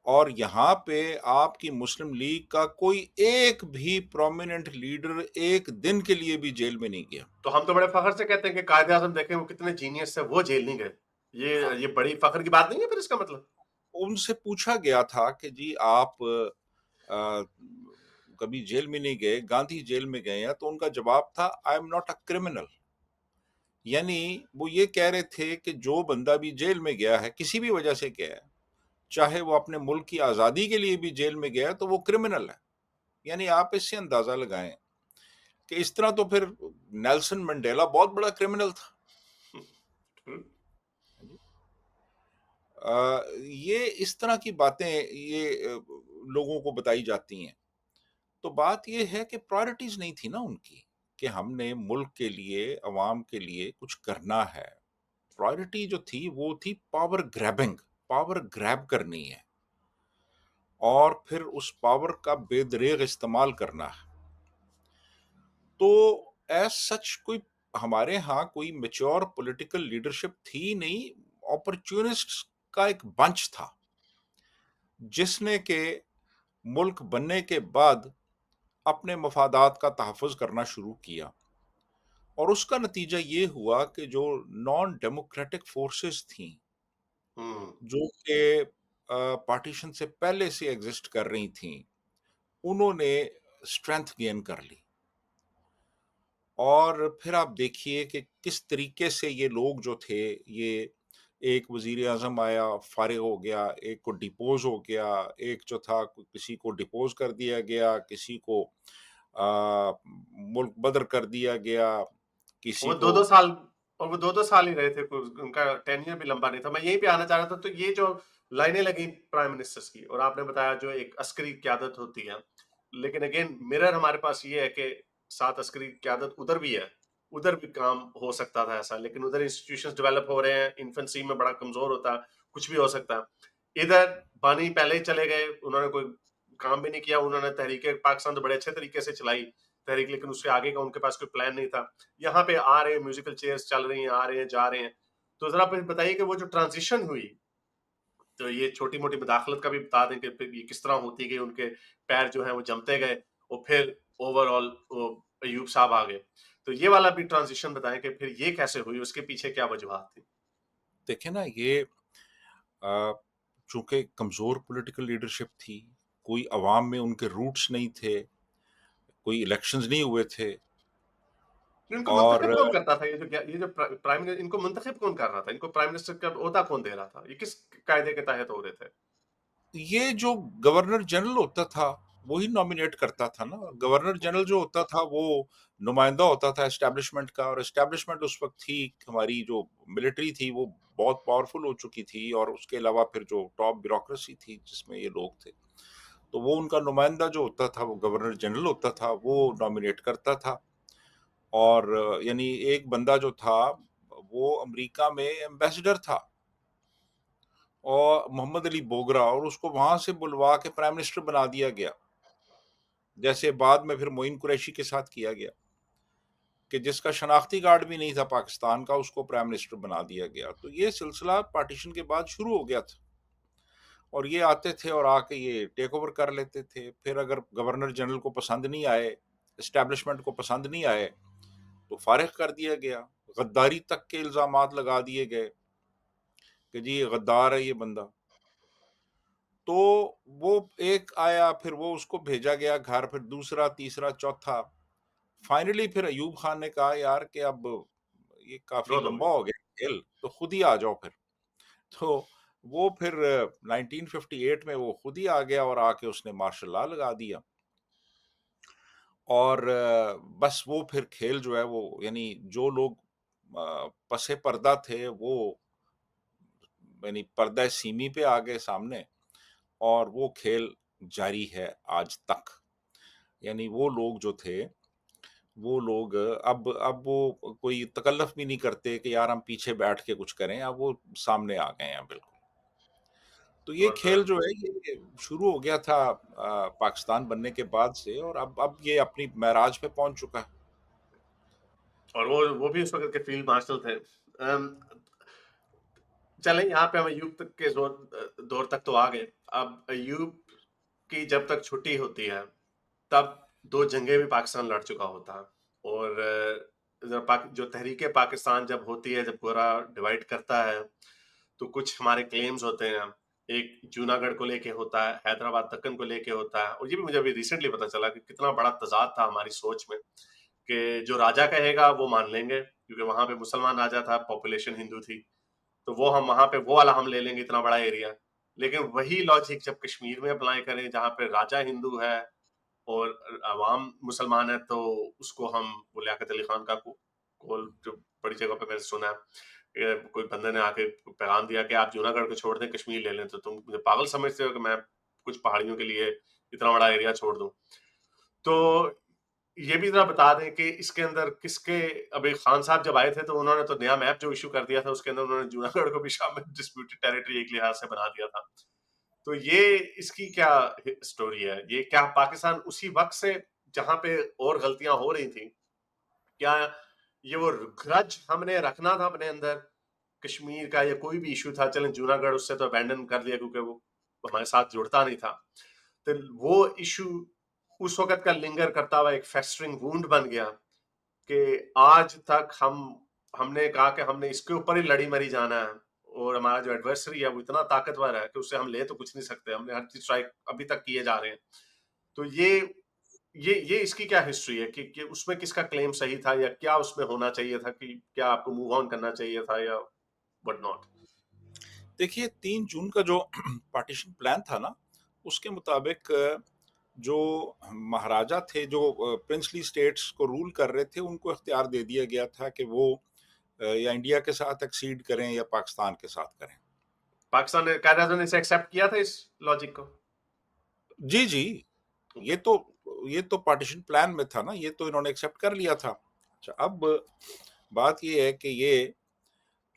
اور یہاں پہ آپ کی مسلم لیگ کا کوئی ایک بھی پرومیننٹ لیڈر ایک دن کے لیے بھی جیل میں نہیں گیا. تو ہم تو بڑے فخر سے کہتے ہیں کہ قائد اعظم دیکھیں وہ کتنے جینیس تھے, وہ جیل نہیں گئے. یہ بڑی فخر کی بات نہیں ہے پھر اس کا مطلب؟ ان سے پوچھا گیا تھا کہ جی آپ کبھی جیل میں نہیں گئے, گاندھی جیل میں گئے ہیں, تو ان کا جواب تھا I am not a criminal. یعنی وہ یہ کہہ رہے تھے کہ جو بندہ بھی جیل میں گیا ہے کسی بھی وجہ سے گیا ہے, چاہے وہ اپنے ملک کی آزادی کے لیے بھی جیل میں گیا ہے, تو وہ کرمنل ہے. یعنی آپ اس سے اندازہ لگائیں کہ اس طرح تو پھر نیلسن منڈیلا بہت بڑا کرمنل تھا. یہ اس طرح کی باتیں یہ لوگوں کو بتائی جاتی ہیں. تو بات یہ ہے کہ پرائرٹیز نہیں تھی نا ان کی کہ ہم نے ملک کے لیے، عوام کے لیے کچھ کرنا ہے۔ پرائرٹی جو تھی وہ تھی پاور گریبنگ، پاور گریب کرنی ہے اور پھر اس پاور کا بے دریغ استعمال کرنا ہے۔ تو ایز سچ کوئی ہمارے ہاں کوئی میچور پولیٹیکل لیڈرشپ تھی نہیں، اپرچونسٹ کا ایک بنچ تھا جس نے کہ ملک بننے کے بعد اپنے مفادات کا تحفظ کرنا شروع کیا، اور اس کا نتیجہ یہ ہوا کہ جو نان ڈیموکریٹک فورسز تھیں ہوں جو کہ پارٹیشن سے پہلے سے ایگزسٹ کر رہی تھیں، انہوں نے اسٹرینتھ گین کر لی، اور پھر آپ دیکھیے کہ کس طریقے سے یہ لوگ جو تھے، یہ ایک وزیر اعظم آیا فارغ ہو گیا، ایک کو ڈیپوز ہو گیا، ایک جو تھا کسی کو ڈیپوز کر دیا گیا، کسی کو ملک بدر کر دیا گیا، کسی وہ کو 2-2 سال، اور وہ 2-2 سال ہی رہے تھے، ان کا ٹینیئر بھی لمبا نہیں تھا۔ میں یہیں پہ آنا چاہ رہا تھا، تو یہ جو لائنیں لگیں پرائم منسٹرز کی، اور آپ نے بتایا جو ایک عسکری قیادت ہوتی ہے، لیکن اگین مرر ہمارے پاس یہ ہے کہ ساتھ عسکری قیادت ادھر بھی ہے، ادھر بھی کام ہو سکتا تھا ایسا، لیکن ادھر انسٹیٹیوشنز ڈیولپ ہو رہے ہیں، انفنسی میں بڑا کمزور ہوتا ہے، کچھ بھی ہو سکتا ہے۔ ادھر بانی پہلے ہی چلے گئے، انہوں نے کوئی کام بھی نہیں کیا، انہوں نے تحریک پاکستان تو بڑے اچھے طریقے سے چلائی تحریک، لیکن اس کے آگے کا ان کے پاس کوئی پلان نہیں تھا۔ یہاں پہ آ رہے ہیں، میوزیکل چیئرز چل رہی ہیں، آ رہے ہیں جا رہے ہیں۔ تو ذرا پھر بتائیے کہ وہ جو ٹرانزیشن ہوئی، تو یہ چھوٹی موٹی مداخلت کا بھی بتا دیں کہ پھر یہ کس طرح ہوتی گئی، ان کے پیر جو ہیں وہ جمتے گئے، اور پھر اوور آل وہ ایوب صاحب آ گئے۔ تو یہ والا بھی ٹرانزیشن بتائیں کہ پھر یہ کیسے ہوئی، اس کے پیچھے کیا وجوہات تھی؟ دیکھیں نا، یہ چونکہ کمزور پولیٹیکل لیڈرشپ تھی، کوئی عوام میں ان کے روٹس نہیں تھے، کوئی الیکشنز نہیں ہوئے تھے، ان کو اور منتخب کون کرتا تھا؟ یہ جو پرائم منسٹر، ان کو منتخب کون کر رہا تھا؟ ان کو پرائم منسٹر کا عہدہ کون دے رہا تھا؟ یہ کس قاعدے کے تحت ہو رہے تھے؟ یہ جو گورنر جنرل ہوتا تھا وہی نامینیٹ کرتا تھا نا۔ گورنر جنرل جو ہوتا تھا وہ نمائندہ ہوتا تھا اسٹیبلشمنٹ کا، اور اسٹیبلشمنٹ اس وقت تھی ہماری جو ملٹری تھی وہ بہت پاورفل ہو چکی تھی، اور اس کے علاوہ پھر جو ٹاپ بیوروکریسی تھی جس میں یہ لوگ تھے، تو وہ ان کا نمائندہ جو ہوتا تھا وہ گورنر جنرل ہوتا تھا، وہ نامینیٹ کرتا تھا۔ اور یعنی ایک بندہ جو تھا وہ امریکہ میں ایمبیسڈر تھا، اور محمد علی بوگرا، اور اس کو وہاں سے بلوا کے پرائم منسٹر بنا دیا گیا، جیسے بعد میں پھر معین قریشی کے ساتھ کیا گیا کہ جس کا شناختی کارڈ بھی نہیں تھا پاکستان کا، اس کو پرائم منسٹر بنا دیا گیا۔ تو یہ سلسلہ پارٹیشن کے بعد شروع ہو گیا تھا، اور یہ آتے تھے اور آ کے یہ ٹیک اوور کر لیتے تھے۔ پھر اگر گورنر جنرل کو پسند نہیں آئے، اسٹیبلشمنٹ کو پسند نہیں آئے، تو فارغ کر دیا گیا۔ غداری تک کے الزامات لگا دیے گئے کہ جی یہ غدار ہے یہ بندہ۔ تو وہ ایک آیا، پھر وہ اس کو بھیجا گیا گھر، پھر دوسرا، تیسرا، چوتھا، فائنلی پھر ایوب خان نے کہا یار کہ اب یہ کافی رو دو لمبا مجھے۔ ہو گیا کھیل، تو خود ہی آ جاؤ پھر۔ تو وہ پھر 1958 میں وہ خود ہی آ گیا، اور آ کے اس نے مارشل لا لگا دیا، اور بس وہ پھر کھیل جو ہے وہ، یعنی جو لوگ پس پردہ تھے وہ یعنی پردہ سیمی پہ آ گئے سامنے، اور وہ کھیل جاری ہے آج تک۔ یعنی وہ لوگ جو تھے، وہ لوگ اب وہ کوئی تکلف بھی نہیں کرتے کہ یار ہم پیچھے بیٹھ کے کچھ کریں، اب وہ سامنے آ گئے ہیں بالکل۔ تو یہ اور کھیل جو ہے یہ شروع ہو گیا تھا پاکستان بننے کے بعد سے، اور اب یہ اپنی معراج پہ پہنچ چکا ہے۔ وہ بھی اس وقت کے فیلڈ مارشل تھے۔ چلیں یہاں پہ ہم ایوب تک کے دور تک تو آ گئے۔ اب ایوب کی جب تک چھٹی ہوتی ہے، تب 2 جنگیں بھی پاکستان لڑ چکا ہوتا ہے، اور جو تحریک پاکستان جب ہوتی ہے، جب پورا ڈیوائڈ کرتا ہے، تو کچھ ہمارے کلیمز ہوتے ہیں۔ ایک جوناگڑھ کو لے کے ہوتا ہے، حیدرآباد دکن کو لے کے ہوتا ہے، اور یہ بھی مجھے ابھی ریسنٹلی پتا چلا کہ کتنا بڑا تضاد تھا ہماری سوچ میں، کہ جو راجا کہے گا وہ مان لیں گے، کیونکہ وہاں پہ مسلمان راجا تھا، پاپولیشن ہندو تھی، تو وہ ہم وہاں پہ وہ والا ہم لے لیں گے، اتنا بڑا ایریا۔ لیکن وہی لاجک جب کشمیر میں اپلائی کریں، جہاں پہ راجا ہندو ہے اور عوام مسلمان ہے، تو اس کو ہم، وہ لیاقت علی خان کا کول جو بڑی جگہ پہ میں نے سنا ہے کہ کوئی بندے نے آ کے پیغام دیا کہ آپ جوناگڑھ کو چھوڑ دیں، کشمیر لے لیں، تو تم مجھے پاگل سمجھتے ہو کہ میں کچھ پہاڑیوں کے لیے اتنا بڑا ایریا چھوڑ دوں؟ تو یہ بھی ذرا بتا دیں کہ اس کے اندر کس کے، ابھی خان صاحب جب آئے تھے تو انہوں نے تو نیا میپ جو ایشو کر دیا تھا، اس کے اندر انہوں نے جونا گڑھ کو بھی شامل ڈسپیوٹڈ ٹیریٹری ایک لحاظ سے بنا دیا تھا. تو یہ اس کی کیا سٹوری ہے؟ یہ کیا پاکستان اسی وقت سے جہاں پہ اور غلطیاں ہو رہی تھیں، کیا یہ وہ گرج ہم نے رکھنا تھا اپنے اندر کشمیر کا، یا کوئی بھی ایشو تھا، چلیں جونا گڑھ اس سے تو ابینڈن کر لیا کیونکہ وہ ہمارے ساتھ جڑتا نہیں تھا، تو وہ ایشو اس وقت کا لنگر کرتا ہوا ایک فیسٹرنگ وونڈ بن گیا کہ آج تک ہم نے کہا کہ ہم نے اس کے اوپر ہی لڑی مری جانا ہے، اور ہمارا جو ایڈورسری ہے وہ اتنا طاقتور ہے کہ اس سے ہم لے تو کچھ نہیں سکتے، ہم نے ہر چیز ٹرائی ابھی تک کیے جا رہے ہیں. تو یہ اس کی کیا ہسٹری ہے کہ اس میں کس کا کلیم صحیح تھا، یا کیا اس میں ہونا چاہیے تھا، کہ کیا آپ کو موو آن کرنا چاہیے تھا یا وٹ ناٹ؟ دیکھیے 3 جون کا جو پارٹیشن پلان تھا نا، اس کے مطابق جو مہاراجا تھے، جو پرنسلی اسٹیٹس کو رول کر رہے تھے، ان کو اختیار دے دیا گیا تھا کہ وہ یا انڈیا کے ساتھ ایکسیڈ کریں یا پاکستان کے ساتھ کریں. پاکستان نے، قائد اعظم نے اسے ایکسیپٹ کیا تھا اس لاجک کو؟ جی جی، یہ تو پارٹیشن پلان میں تھا نا، یہ تو انہوں نے ایکسیپٹ کر لیا تھا. اچھا، اب بات یہ ہے کہ یہ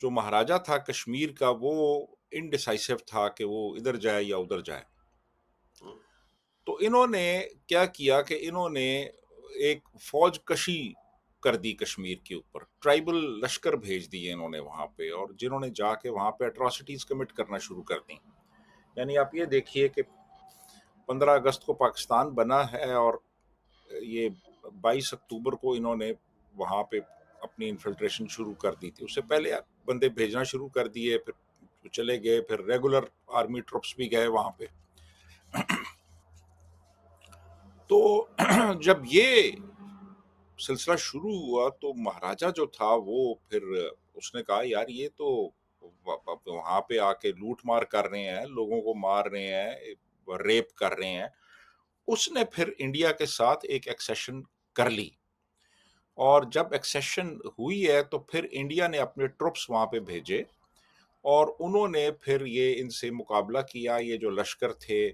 جو مہاراجا تھا کشمیر کا، وہ انڈیسائسو تھا کہ وہ ادھر جائے یا ادھر جائے. تو انہوں نے کیا کیا کہ انہوں نے ایک فوج کشی کر دی کشمیر کے اوپر، ٹرائبل لشکر بھیج دیے انہوں نے وہاں پہ، اور جنہوں نے جا کے وہاں پہ اٹراسٹیز کمٹ کرنا شروع کر دیں. یعنی آپ یہ دیکھیے کہ 15 اگست کو پاکستان بنا ہے، اور یہ 22 اکتوبر کو انہوں نے وہاں پہ اپنی انفلٹریشن شروع کر دی تھی. اس سے پہلے بندے بھیجنا شروع کر دیے، پھر چلے گئے، پھر ریگولر آرمی ٹروپس بھی گئے وہاں پہ. تو جب یہ سلسلہ شروع ہوا تو مہاراجا جو تھا وہ پھر اس نے کہا یار یہ تو وہاں پہ آ کے لوٹ مار کر رہے ہیں، لوگوں کو مار رہے ہیں، ریپ کر رہے ہیں. اس نے پھر انڈیا کے ساتھ ایک ایکسیشن کر لی، اور جب ایکسیشن ہوئی ہے تو پھر انڈیا نے اپنے ٹروپس وہاں پہ بھیجے، اور انہوں نے پھر یہ ان سے مقابلہ کیا، یہ جو لشکر تھے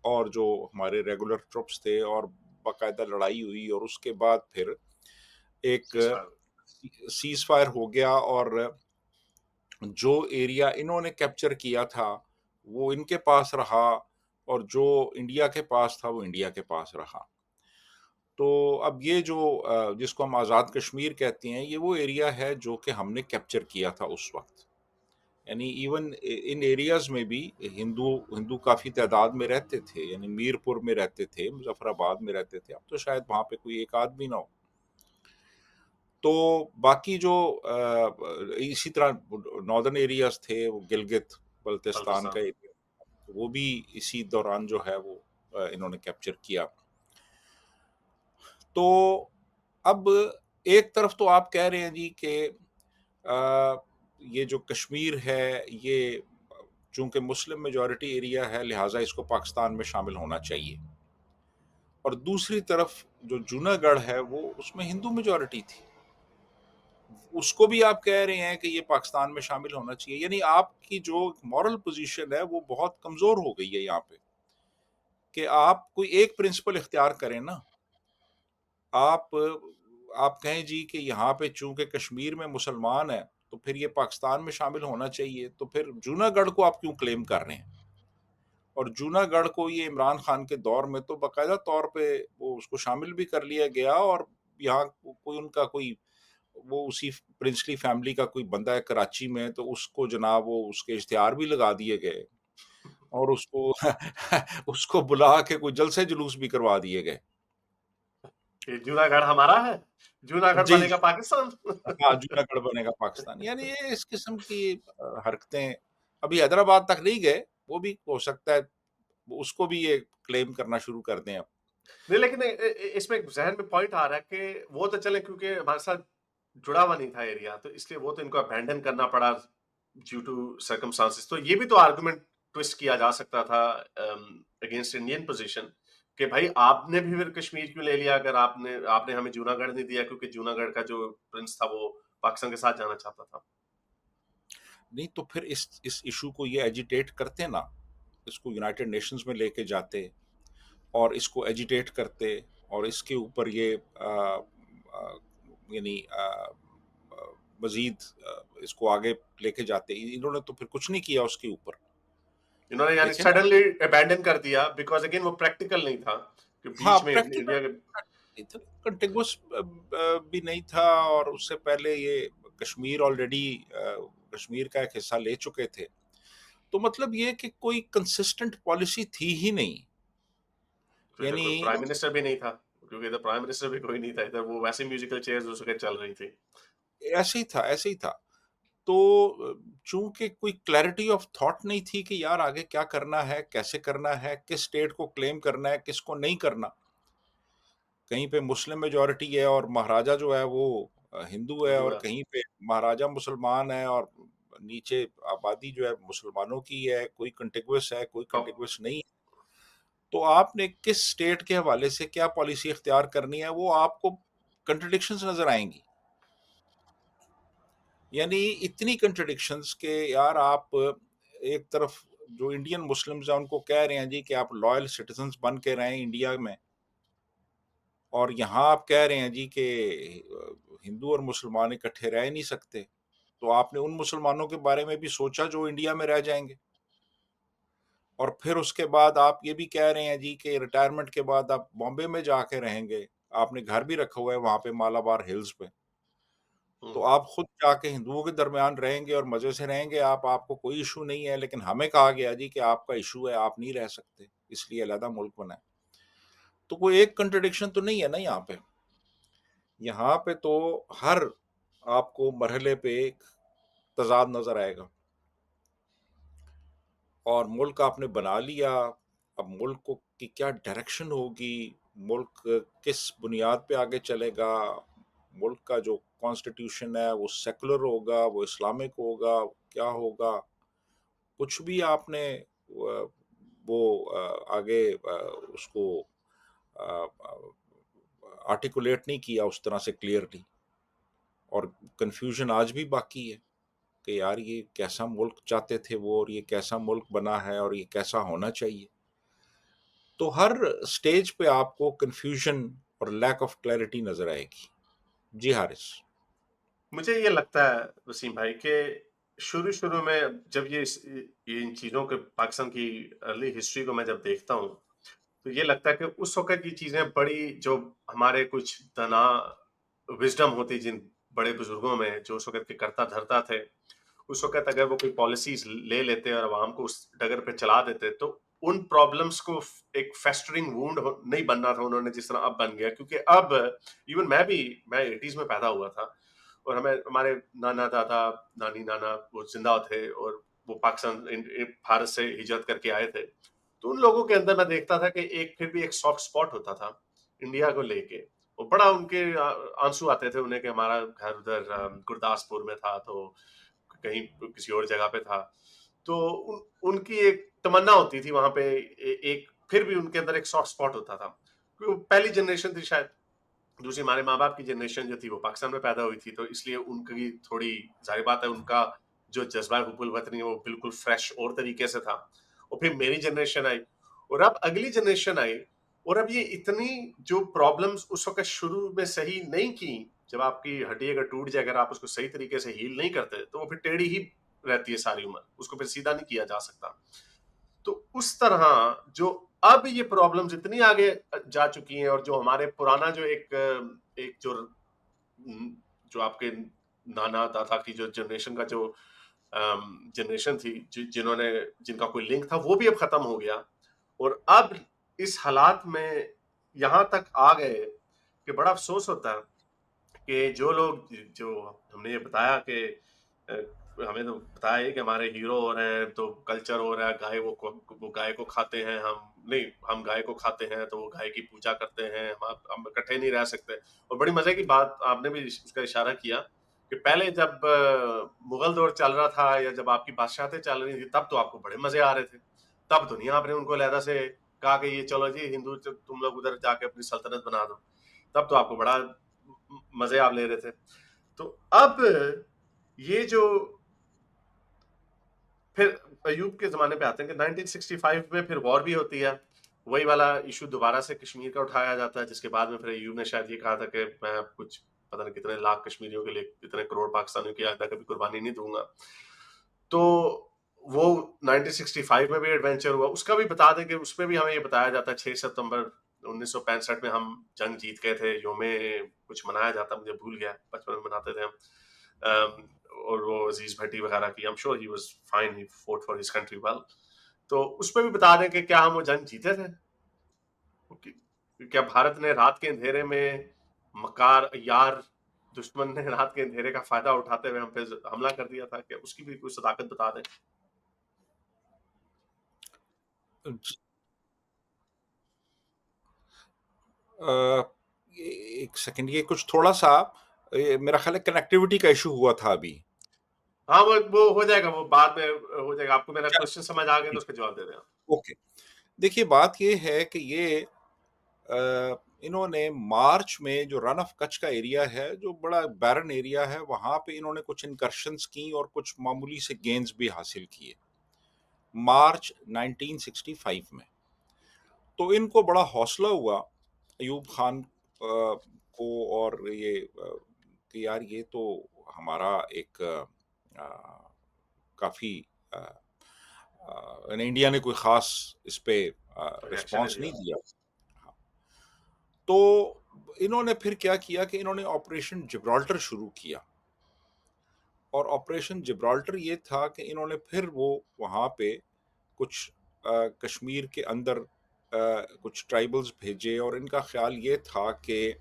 اور جو ہمارے ریگولر ٹروپس تھے، اور باقاعدہ لڑائی ہوئی، اور اس کے بعد پھر ایک سیز فائر ہو گیا، اور جو ایریا انہوں نے کیپچر کیا تھا وہ ان کے پاس رہا، اور جو انڈیا کے پاس تھا وہ انڈیا کے پاس رہا. تو اب یہ جو جس کو ہم آزاد کشمیر کہتے ہیں، یہ وہ ایریا ہے جو کہ ہم نے کیپچر کیا تھا اس وقت. یعنی ایون ان ایریاز میں بھی ہندو کافی تعداد میں رہتے تھے، یعنی میر پور میں رہتے تھے، مظفر آباد میں رہتے تھے. اب تو شاید وہاں پہ کوئی ایک آدمی نہ ہو. تو باقی جو اسی طرح ناردرن ایریاز تھے، وہ گلگت بلتستان کا ایریا، وہ بھی اسی دوران جو ہے وہ انہوں نے کیپچر کیا. تو اب ایک طرف تو آپ کہہ رہے ہیں جی کہ یہ جو کشمیر ہے یہ چونکہ مسلم میجورٹی ایریا ہے لہٰذا اس کو پاکستان میں شامل ہونا چاہیے، اور دوسری طرف جو جونا گڑھ ہے وہ اس میں ہندو میجورٹی تھی، اس کو بھی آپ کہہ رہے ہیں کہ یہ پاکستان میں شامل ہونا چاہیے. یعنی آپ کی جو مورل پوزیشن ہے وہ بہت کمزور ہو گئی ہے یہاں پہ، کہ آپ کوئی ایک پرنسپل اختیار کریں نا. آپ کہیں جی کہ یہاں پہ چونکہ کشمیر میں مسلمان ہیں تو پھر یہ پاکستان میں شامل ہونا چاہیے، تو پھر جونا گڑھ کو آپ کیوں کلیم کر رہے ہیں؟ اور جونا گڑھ کو یہ عمران خان کے دور میں تو باقاعدہ طور پہ وہ اس کو شامل بھی کر لیا گیا، اور یہاں کوئی ان کا کوئی وہ اسی پرنسلی فیملی کا کوئی بندہ ہے کراچی میں، تو اس کو جناب وہ اس کے اشتہار بھی لگا دیے گئے، اور اس کو اس کو بلا کے کوئی جلسے جلوس بھی کروا دیے گئے. جونا گڑھ ہمارا ہے، جونا گڑھ جی بنے گا پاکستان. ہاں، جونا گڑھ بنے گا پاکستان. یعنی یہ اس قسم کی حرکتیں ابھی حیدرآباد تک نہیں گئے، وہ بھی ہو سکتا ہے اس کو بھی یہ کلیم کرنا شروع کر دیں اب. نہیں، لیکن اس میں ایک ذہن میں پوائنٹ آ رہا ہے کہ وہ تو چلے کیونکہ ہمارے ساتھ جڑا ہوا نہیں تھا ایریا، تو اس لیے وہ تو ان کو ابینڈن کرنا پڑا ڈیو ٹو سرکمسٹانسز. تو یہ بھی تو آرگومنٹ ٹوسٹ کیا جا سکتا تھا اگینسٹ انڈین پوزیشن کہ بھائی آپ نے بھی پھر کشمیر کیوں لے لیا اگر آپ نے ہمیں جونا گڑھ نہیں دیا، کیونکہ جونا گڑھ کا جو پرنس تھا وہ پاکستان کے ساتھ جانا چاہتا تھا. نہیں تو پھر اس ایشو کو یہ ایجیٹیٹ کرتے نا، اس کو یونائٹڈ نیشنز میں لے کے جاتے اور اس کو ایجیٹیٹ کرتے، اور اس کے اوپر یہ یعنی مزید اس کو آگے لے کے جاتے. انہوں نے تو پھر کچھ نہیں کیا اس کے اوپر. انہوں نے یعنی دیکھیں نا، سڈنلی ابینڈن کر دیا بیکاز اگین وہ پریکٹیکل نہیں تھا کہ ہاں بیچ میں پریکٹیکل انڈیا کے. نہیں تھا، کنٹینگوس بھی نہیں تھا، اور اس سے پہلے یہ کشمیر آلریڈی کشمیر کا ایک حصہ لے چکے تھے. تو مطلب یہ کہ کوئی کنسسٹنٹ پالیسی تھی ہی نہیں. پھر ادھر کوئی یعنی پرائم منسٹر بھی نہیں تھا کیونکہ ادھر پرائم منسٹر بھی کوئی نہیں تھا, ادھر وہ ویسے میوزیکل چیئرز اس وقت چل رہی تھی. ایسے ہی تھا، ایسے ہی تھا. تو چونکہ کوئی کلیئرٹی آف تھاٹ نہیں تھی کہ یار آگے کیا کرنا ہے، کیسے کرنا ہے، کس اسٹیٹ کو کلیم کرنا ہے، کس کو نہیں کرنا. کہیں پہ مسلم میجورٹی ہے اور مہاراجا جو ہے وہ ہندو ہے، ہندو اور ہے. کہیں پہ مہاراجا مسلمان ہے اور نیچے آبادی جو ہے مسلمانوں کی ہے. کوئی کنٹیگوس ہے، کوئی اب کنٹیگوس نہیں ہے. تو آپ نے کس اسٹیٹ کے حوالے سے کیا پالیسی اختیار کرنی ہے، وہ آپ کو کنٹرڈکشنز نظر آئیں گی. یعنی اتنی کنٹرڈکشنز کہ یار آپ ایک طرف جو انڈین مسلمز ہیں ان کو کہہ رہے ہیں جی کہ آپ لائل سٹیزنز بن کے رہیں انڈیا میں، اور یہاں آپ کہہ رہے ہیں جی کہ ہندو اور مسلمان اکٹھے رہ نہیں سکتے. تو آپ نے ان مسلمانوں کے بارے میں بھی سوچا جو انڈیا میں رہ جائیں گے؟ اور پھر اس کے بعد آپ یہ بھی کہہ رہے ہیں جی کہ ریٹائرمنٹ کے بعد آپ بامبے میں جا کے رہیں گے. آپ نے گھر بھی رکھا ہوا ہے وہاں پہ مالابار ہلز پہ. تو آپ خود جا کے ہندوؤں کے درمیان رہیں گے اور مزے سے رہیں گے، آپ کو کوئی ایشو نہیں ہے. لیکن ہمیں کہا گیا جی کہ آپ کا ایشو ہے، آپ نہیں رہ سکتے، اس لیے علیحدہ ملک بنا ہے. تو کوئی ایک کنٹرڈکشن تو نہیں ہے نا یہاں پہ. یہاں پہ تو ہر آپ کو مرحلے پہ ایک تضاد نظر آئے گا. اور ملک آپ نے بنا لیا، اب ملک کو کی کیا ڈائریکشن ہوگی، ملک کس بنیاد پہ آگے چلے گا. ملک کا جو کانسٹیٹیوشن ہے وہ سیکولر ہوگا، وہ اسلامک ہوگا، کیا ہوگا، کچھ بھی آپ نے وہ آگے اس کو آرٹیکولیٹ نہیں کیا اس طرح سے کلیئرلی. اور کنفیوژن آج بھی باقی ہے کہ یار یہ کیسا ملک چاہتے تھے وہ، اور یہ کیسا ملک بنا ہے، اور یہ کیسا ہونا چاہیے. تو ہر سٹیج پہ آپ کو کنفیوژن اور لیک آف کلیئرٹی نظر آئے گی. جی حارث. مجھے یہ لگتا ہے وسیم بھائی کہ شروع میں جب یہ ان چیزوں کے پاکستان کی ارلی ہسٹری کو میں جب دیکھتا ہوں تو یہ لگتا ہے کہ اس وقت کی چیزیں بڑی جو ہمارے کچھ دنا وزڈم ہوتی جن بڑے بزرگوں میں جو اس وقت کے کرتا دھرتا تھے، اس وقت اگر وہ کوئی پالیسیز لے لیتے اور عوام کو اس ڈگر پہ چلا دیتے تو ان پرابلمس کو ایک فیسٹرنگ وونڈ نہیں بننا تھا انہوں نے جس طرح اب بن گیا. کیونکہ اب ایون میں 80s میں پیدا ہوا تھا اور ہمارے نانا دادا نانی نانا وہ زندہ تھے اور وہ پاکستان بھارت سے ہجرت کر کے آئے تھے. تو ان لوگوں کے اندر میں دیکھتا تھا کہ ایک پھر بھی ایک سافٹ سپاٹ ہوتا تھا انڈیا کو لے کے. وہ بڑا ان کے آنسو آتے تھے انہیں کہ ہمارا گھر ادھر گرداسپور میں تھا تو کہیں کسی اور جگہ پہ تھا. تو ان کی ایک تمنا ہوتی تھی وہاں پہ ایک پھر بھی ان کے اندر ایک سافٹ سپاٹ ہوتا تھا. پہلی جنریشن تھی شاید، دوسری ہمارے ماں باپ کی جنریشن جو تھی وہ پاکستان میں پیدا ہوئی تھی تو اس لیے ان کی تھوڑی ظاہر بات ہے ان کا جو جذبہ حب الوطنی ہے وہ بالکل فریش اور طریقے سے تھا. اور پھر میری جنریشن آئی اور اب اگلی جنریشن آئی اور اب یہ اتنی جو پرابلمز اس وقت شروع میں صحیح نہیں کی، جب آپ کی ہڈی اگر ٹوٹ جائے اگر آپ اس کو صحیح طریقے سے ہیل نہیں کرتے تو وہ پھر ٹیڑھی ہی رہتی ہے ساری عمر، اس کو پھر سیدھا نہیں کیا جا سکتا. تو اس طرح جو اب یہ پرابلمز اتنی آگے جا چکی ہیں اور جو ہمارے پرانا جو ایک جو آپ کے نانا دادا کی جو جنریشن کا جو جنریشن تھی جن کا کوئی لنک تھا وہ بھی اب ختم ہو گیا. اور اب اس حالات میں یہاں تک آ گئے کہ بڑا افسوس ہوتا ہے کہ جو لوگ جو ہم نے یہ بتایا کہ ہمیں تو بتایا کہ ہمارے ہیرو ہو رہے ہیں تو کلچر ہو رہا ہے گائے وہ گائے کو کھاتے ہیں، ہم گائے کو کھاتے ہیں تو وہ گائے کی پوجا کرتے ہیں، ہم اکٹھے نہیں رہ سکتے. اور بڑی مزے کی بات آپ نے بھی اس کا اشارہ کیا کہ پہلے جب مغل دور چل رہا تھا یا جب آپ کی بادشاہتیں چل رہی تھی تب تو آپ کو بڑے مزے آ رہے تھے. تب تو نہیں آپ نے ان کو علیحدہ سے کہا کہ یہ چلو جی ہندو تم لوگ ادھر جا کے اپنی سلطنت بنا دو، تب تو آپ کو بڑا مزے آپ لے رہے تھے. تو اب یہ جو پھر ایوب کے زمانے پہ آتے ہیں کہ 1965 میں پھر وار بھی ہوتی ہے وہی والا ایشو دوبارہ سے کشمیر کا اٹھایا جاتا ہے، جس کے بعد میں پھر ایوب نے شاید یہ کہا تھا کہ میں کچھ پتہ نہیں کتنے لاکھ کشمیریوں کے لیے اتنے کروڑ پاکستانیوں کی آئندہ کبھی قربانی نہیں دوں گا. تو وہ 1965 میں بھی ایڈونچر ہوا. اس کا بھی بتا دیں کہ اس میں بھی ہمیں یہ بتایا جاتا ہے 6 ستمبر 1965 میں ہم جنگ جیت گئے تھے. یوم کچھ منایا جاتا، مجھے بھول گیا، بچپن میں مناتے تھے ہم. اور وہ عزیز بھٹی وغیرہ کی، I'm sure he was fine, he fought for his country well. تو اس پہ بھی بتا دیں کہ کیا ہم وہ جنگ جیتے تھے؟ کیا بھارت نے رات کے اندھیرے میں مکار یار دشمن نے رات کے اندھیرے کا فائدہ اٹھاتے ہوئے ہم پہ حملہ کر دیا تھا؟ کہ اس کی بھی کوئی صداقت بتا دیں. ایک سیکنڈ، یہ کچھ تھوڑا سا میرا خیال ہے کنیکٹیوٹی کا ایشو ہوا تھا ابھی. ہاں وہ ہو جائے گا، وہ بعد میں ہو جائے گا. آپ کو میرا کوشچن سمجھ آ گیا تو اس کا جواب دے دیں آپ. اوکے، دیکھیے بات یہ ہے کہ یہ انہوں نے مارچ میں جو رن آف کچھ کا ایریا ہے، جو بڑا بیرن ایریا ہے، وہاں پہ انہوں نے کچھ انکرشنز کی اور کچھ معمولی سے گینز بھی حاصل کیے مارچ 1965 میں. تو ان کو بڑا حوصلہ ہوا ایوب خان کو، اور یہ کہ یار یہ تو ہمارا ایک کافی انڈیا نے کوئی خاص اس پہ ریئیکشن رسپانس دیا. نہیں دیا. تو انہوں نے پھر کیا کیا کہ انہوں نے آپریشن جبرالٹر شروع کیا. اور آپریشن جبرالٹر یہ تھا کہ انہوں نے پھر وہ وہاں پہ کچھ کشمیر کے اندر کچھ ٹرائبلز بھیجے، اور ان کا خیال یہ تھا کہ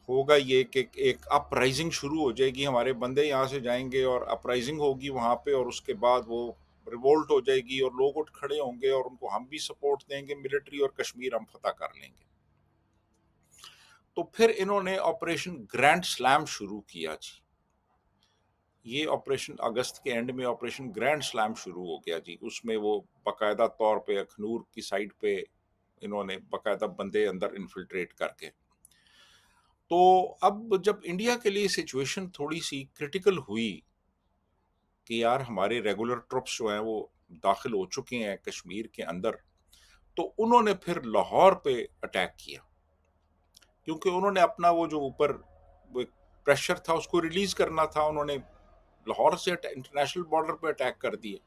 ہوگا یہ کہ ایک اپ رائزنگ شروع ہو جائے گی، ہمارے بندے یہاں سے جائیں گے اور اپ رائزنگ ہوگی وہاں پہ، اور اس کے بعد وہ ریوولٹ ہو جائے گی اور لوگ اٹھ کھڑے ہوں گے اور ان کو ہم بھی سپورٹ دیں گے ملٹری، اور کشمیر ہم فتح کر لیں گے. تو پھر انہوں نے آپریشن گرینڈ سلام شروع کیا جی. یہ آپریشن اگست کے اینڈ میں آپریشن گرینڈ سلام شروع ہو گیا جی. اس میں وہ باقاعدہ طور پہ اکھنور کی سائڈ پہ انہوں نے باقاعدہ بندے اندر انفلٹریٹ کر کے. تو اب جب انڈیا کے لیے سچویشن تھوڑی سی کرٹیکل ہوئی کہ یار ہمارے ریگولر ٹروپس جو ہیں وہ داخل ہو چکے ہیں کشمیر کے اندر، تو انہوں نے پھر لاہور پہ اٹیک کیا، کیونکہ انہوں نے اپنا وہ جو اوپر پریشر تھا اس کو ریلیز کرنا تھا. انہوں نے لاہور سے انٹرنیشنل بارڈر پہ اٹیک کر دیے.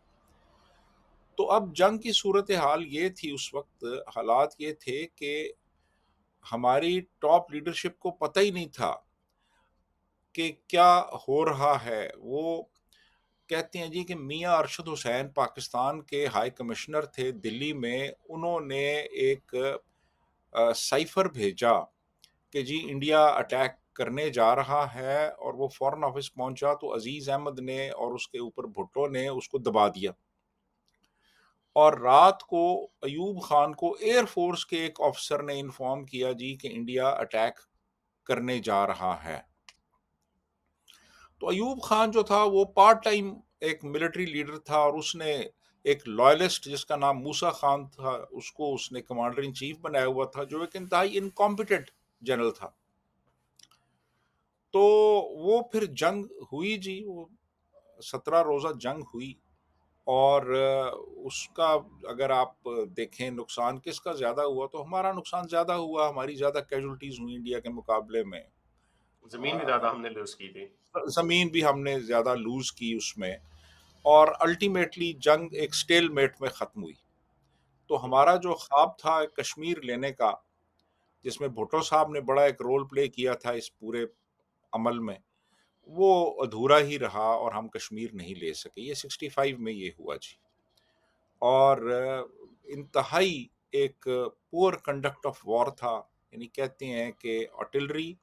تو اب جنگ کی صورتحال یہ تھی، اس وقت حالات یہ تھے کہ ہماری ٹاپ لیڈرشپ کو پتہ ہی نہیں تھا کہ کیا ہو رہا ہے. وہ کہتے ہیں جی کہ میاں ارشد حسین پاکستان کے ہائی کمشنر تھے دلی میں، انہوں نے ایک سائفر بھیجا کہ جی انڈیا اٹیک کرنے جا رہا ہے، اور وہ فورن آفس پہنچا تو عزیز احمد نے اور اس کے اوپر بھٹو نے اس کو دبا دیا. اور رات کو ایوب خان کو ایئر فورس کے ایک آفیسر نے انفارم کیا جی کہ انڈیا اٹیک کرنے جا رہا ہے. تو ایوب خان جو تھا وہ پارٹ ٹائم ایک ملٹری لیڈر تھا، اور اس نے ایک لائلسٹ جس کا نام موسیٰ خان تھا اس کو اس نے کمانڈر ان چیف بنایا ہوا تھا، جو ایک انتہائی انکمپیٹنٹ جنرل تھا. تو وہ پھر جنگ ہوئی جی، وہ 17 روزہ جنگ ہوئی. اور اس کا اگر آپ دیکھیں نقصان کس کا زیادہ ہوا، تو ہمارا نقصان زیادہ ہوا، ہماری زیادہ کیجولٹیز ہوئی انڈیا کے مقابلے میں. زمین بھی زیادہ ہم نے لوز کی تھی. زمین بھی ہم نے زیادہ لوز کی اس میں، اور الٹیمیٹلی جنگ ایک سٹیل میٹ میں ختم ہوئی. تو ہمارا جو خواب تھا کشمیر لینے کا، جس میں بھٹو صاحب نے بڑا ایک رول پلے کیا تھا اس پورے عمل میں، وہ ادھورا ہی رہا اور ہم کشمیر نہیں لے سکے. یہ 65 میں یہ ہوا جی. اور انتہائی ایک پور کنڈکٹ آف وار تھا. یعنی کہتے ہیں کہ آرٹلری،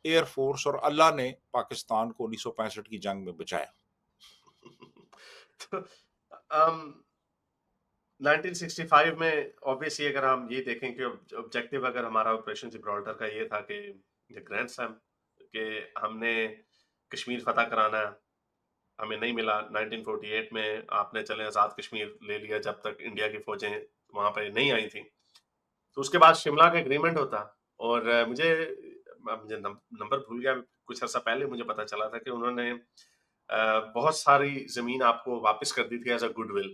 ایئر فورس اور اللہ نے پاکستان کو 1965 کی جنگ میں بچایا. تو 1965 میں obviously اگر ہم یہ دیکھیں کہ آبجیکٹیو اگر ہمارا آپریشن جبرالٹر کا یہ تھا کہ گرینڈ سلام، کہ ہم نے کشمیر فتح کرانا ہے، ہمیں نہیں ملا. 1948 میں آپ نے چلے آزاد کشمیر لے لیا جب تک انڈیا کی فوجیں وہاں پہ نہیں آئی تھیں. تو اس کے بعد شملہ کا اگریمنٹ ہوتا، اور مجھے نمبر بھول گیا، کچھ عرصہ پہلے مجھے پتا چلا تھا کہ انہوں نے بہت ساری زمین آپ کو واپس کر دی تھی ایز اے گڈ ول.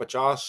50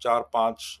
4-5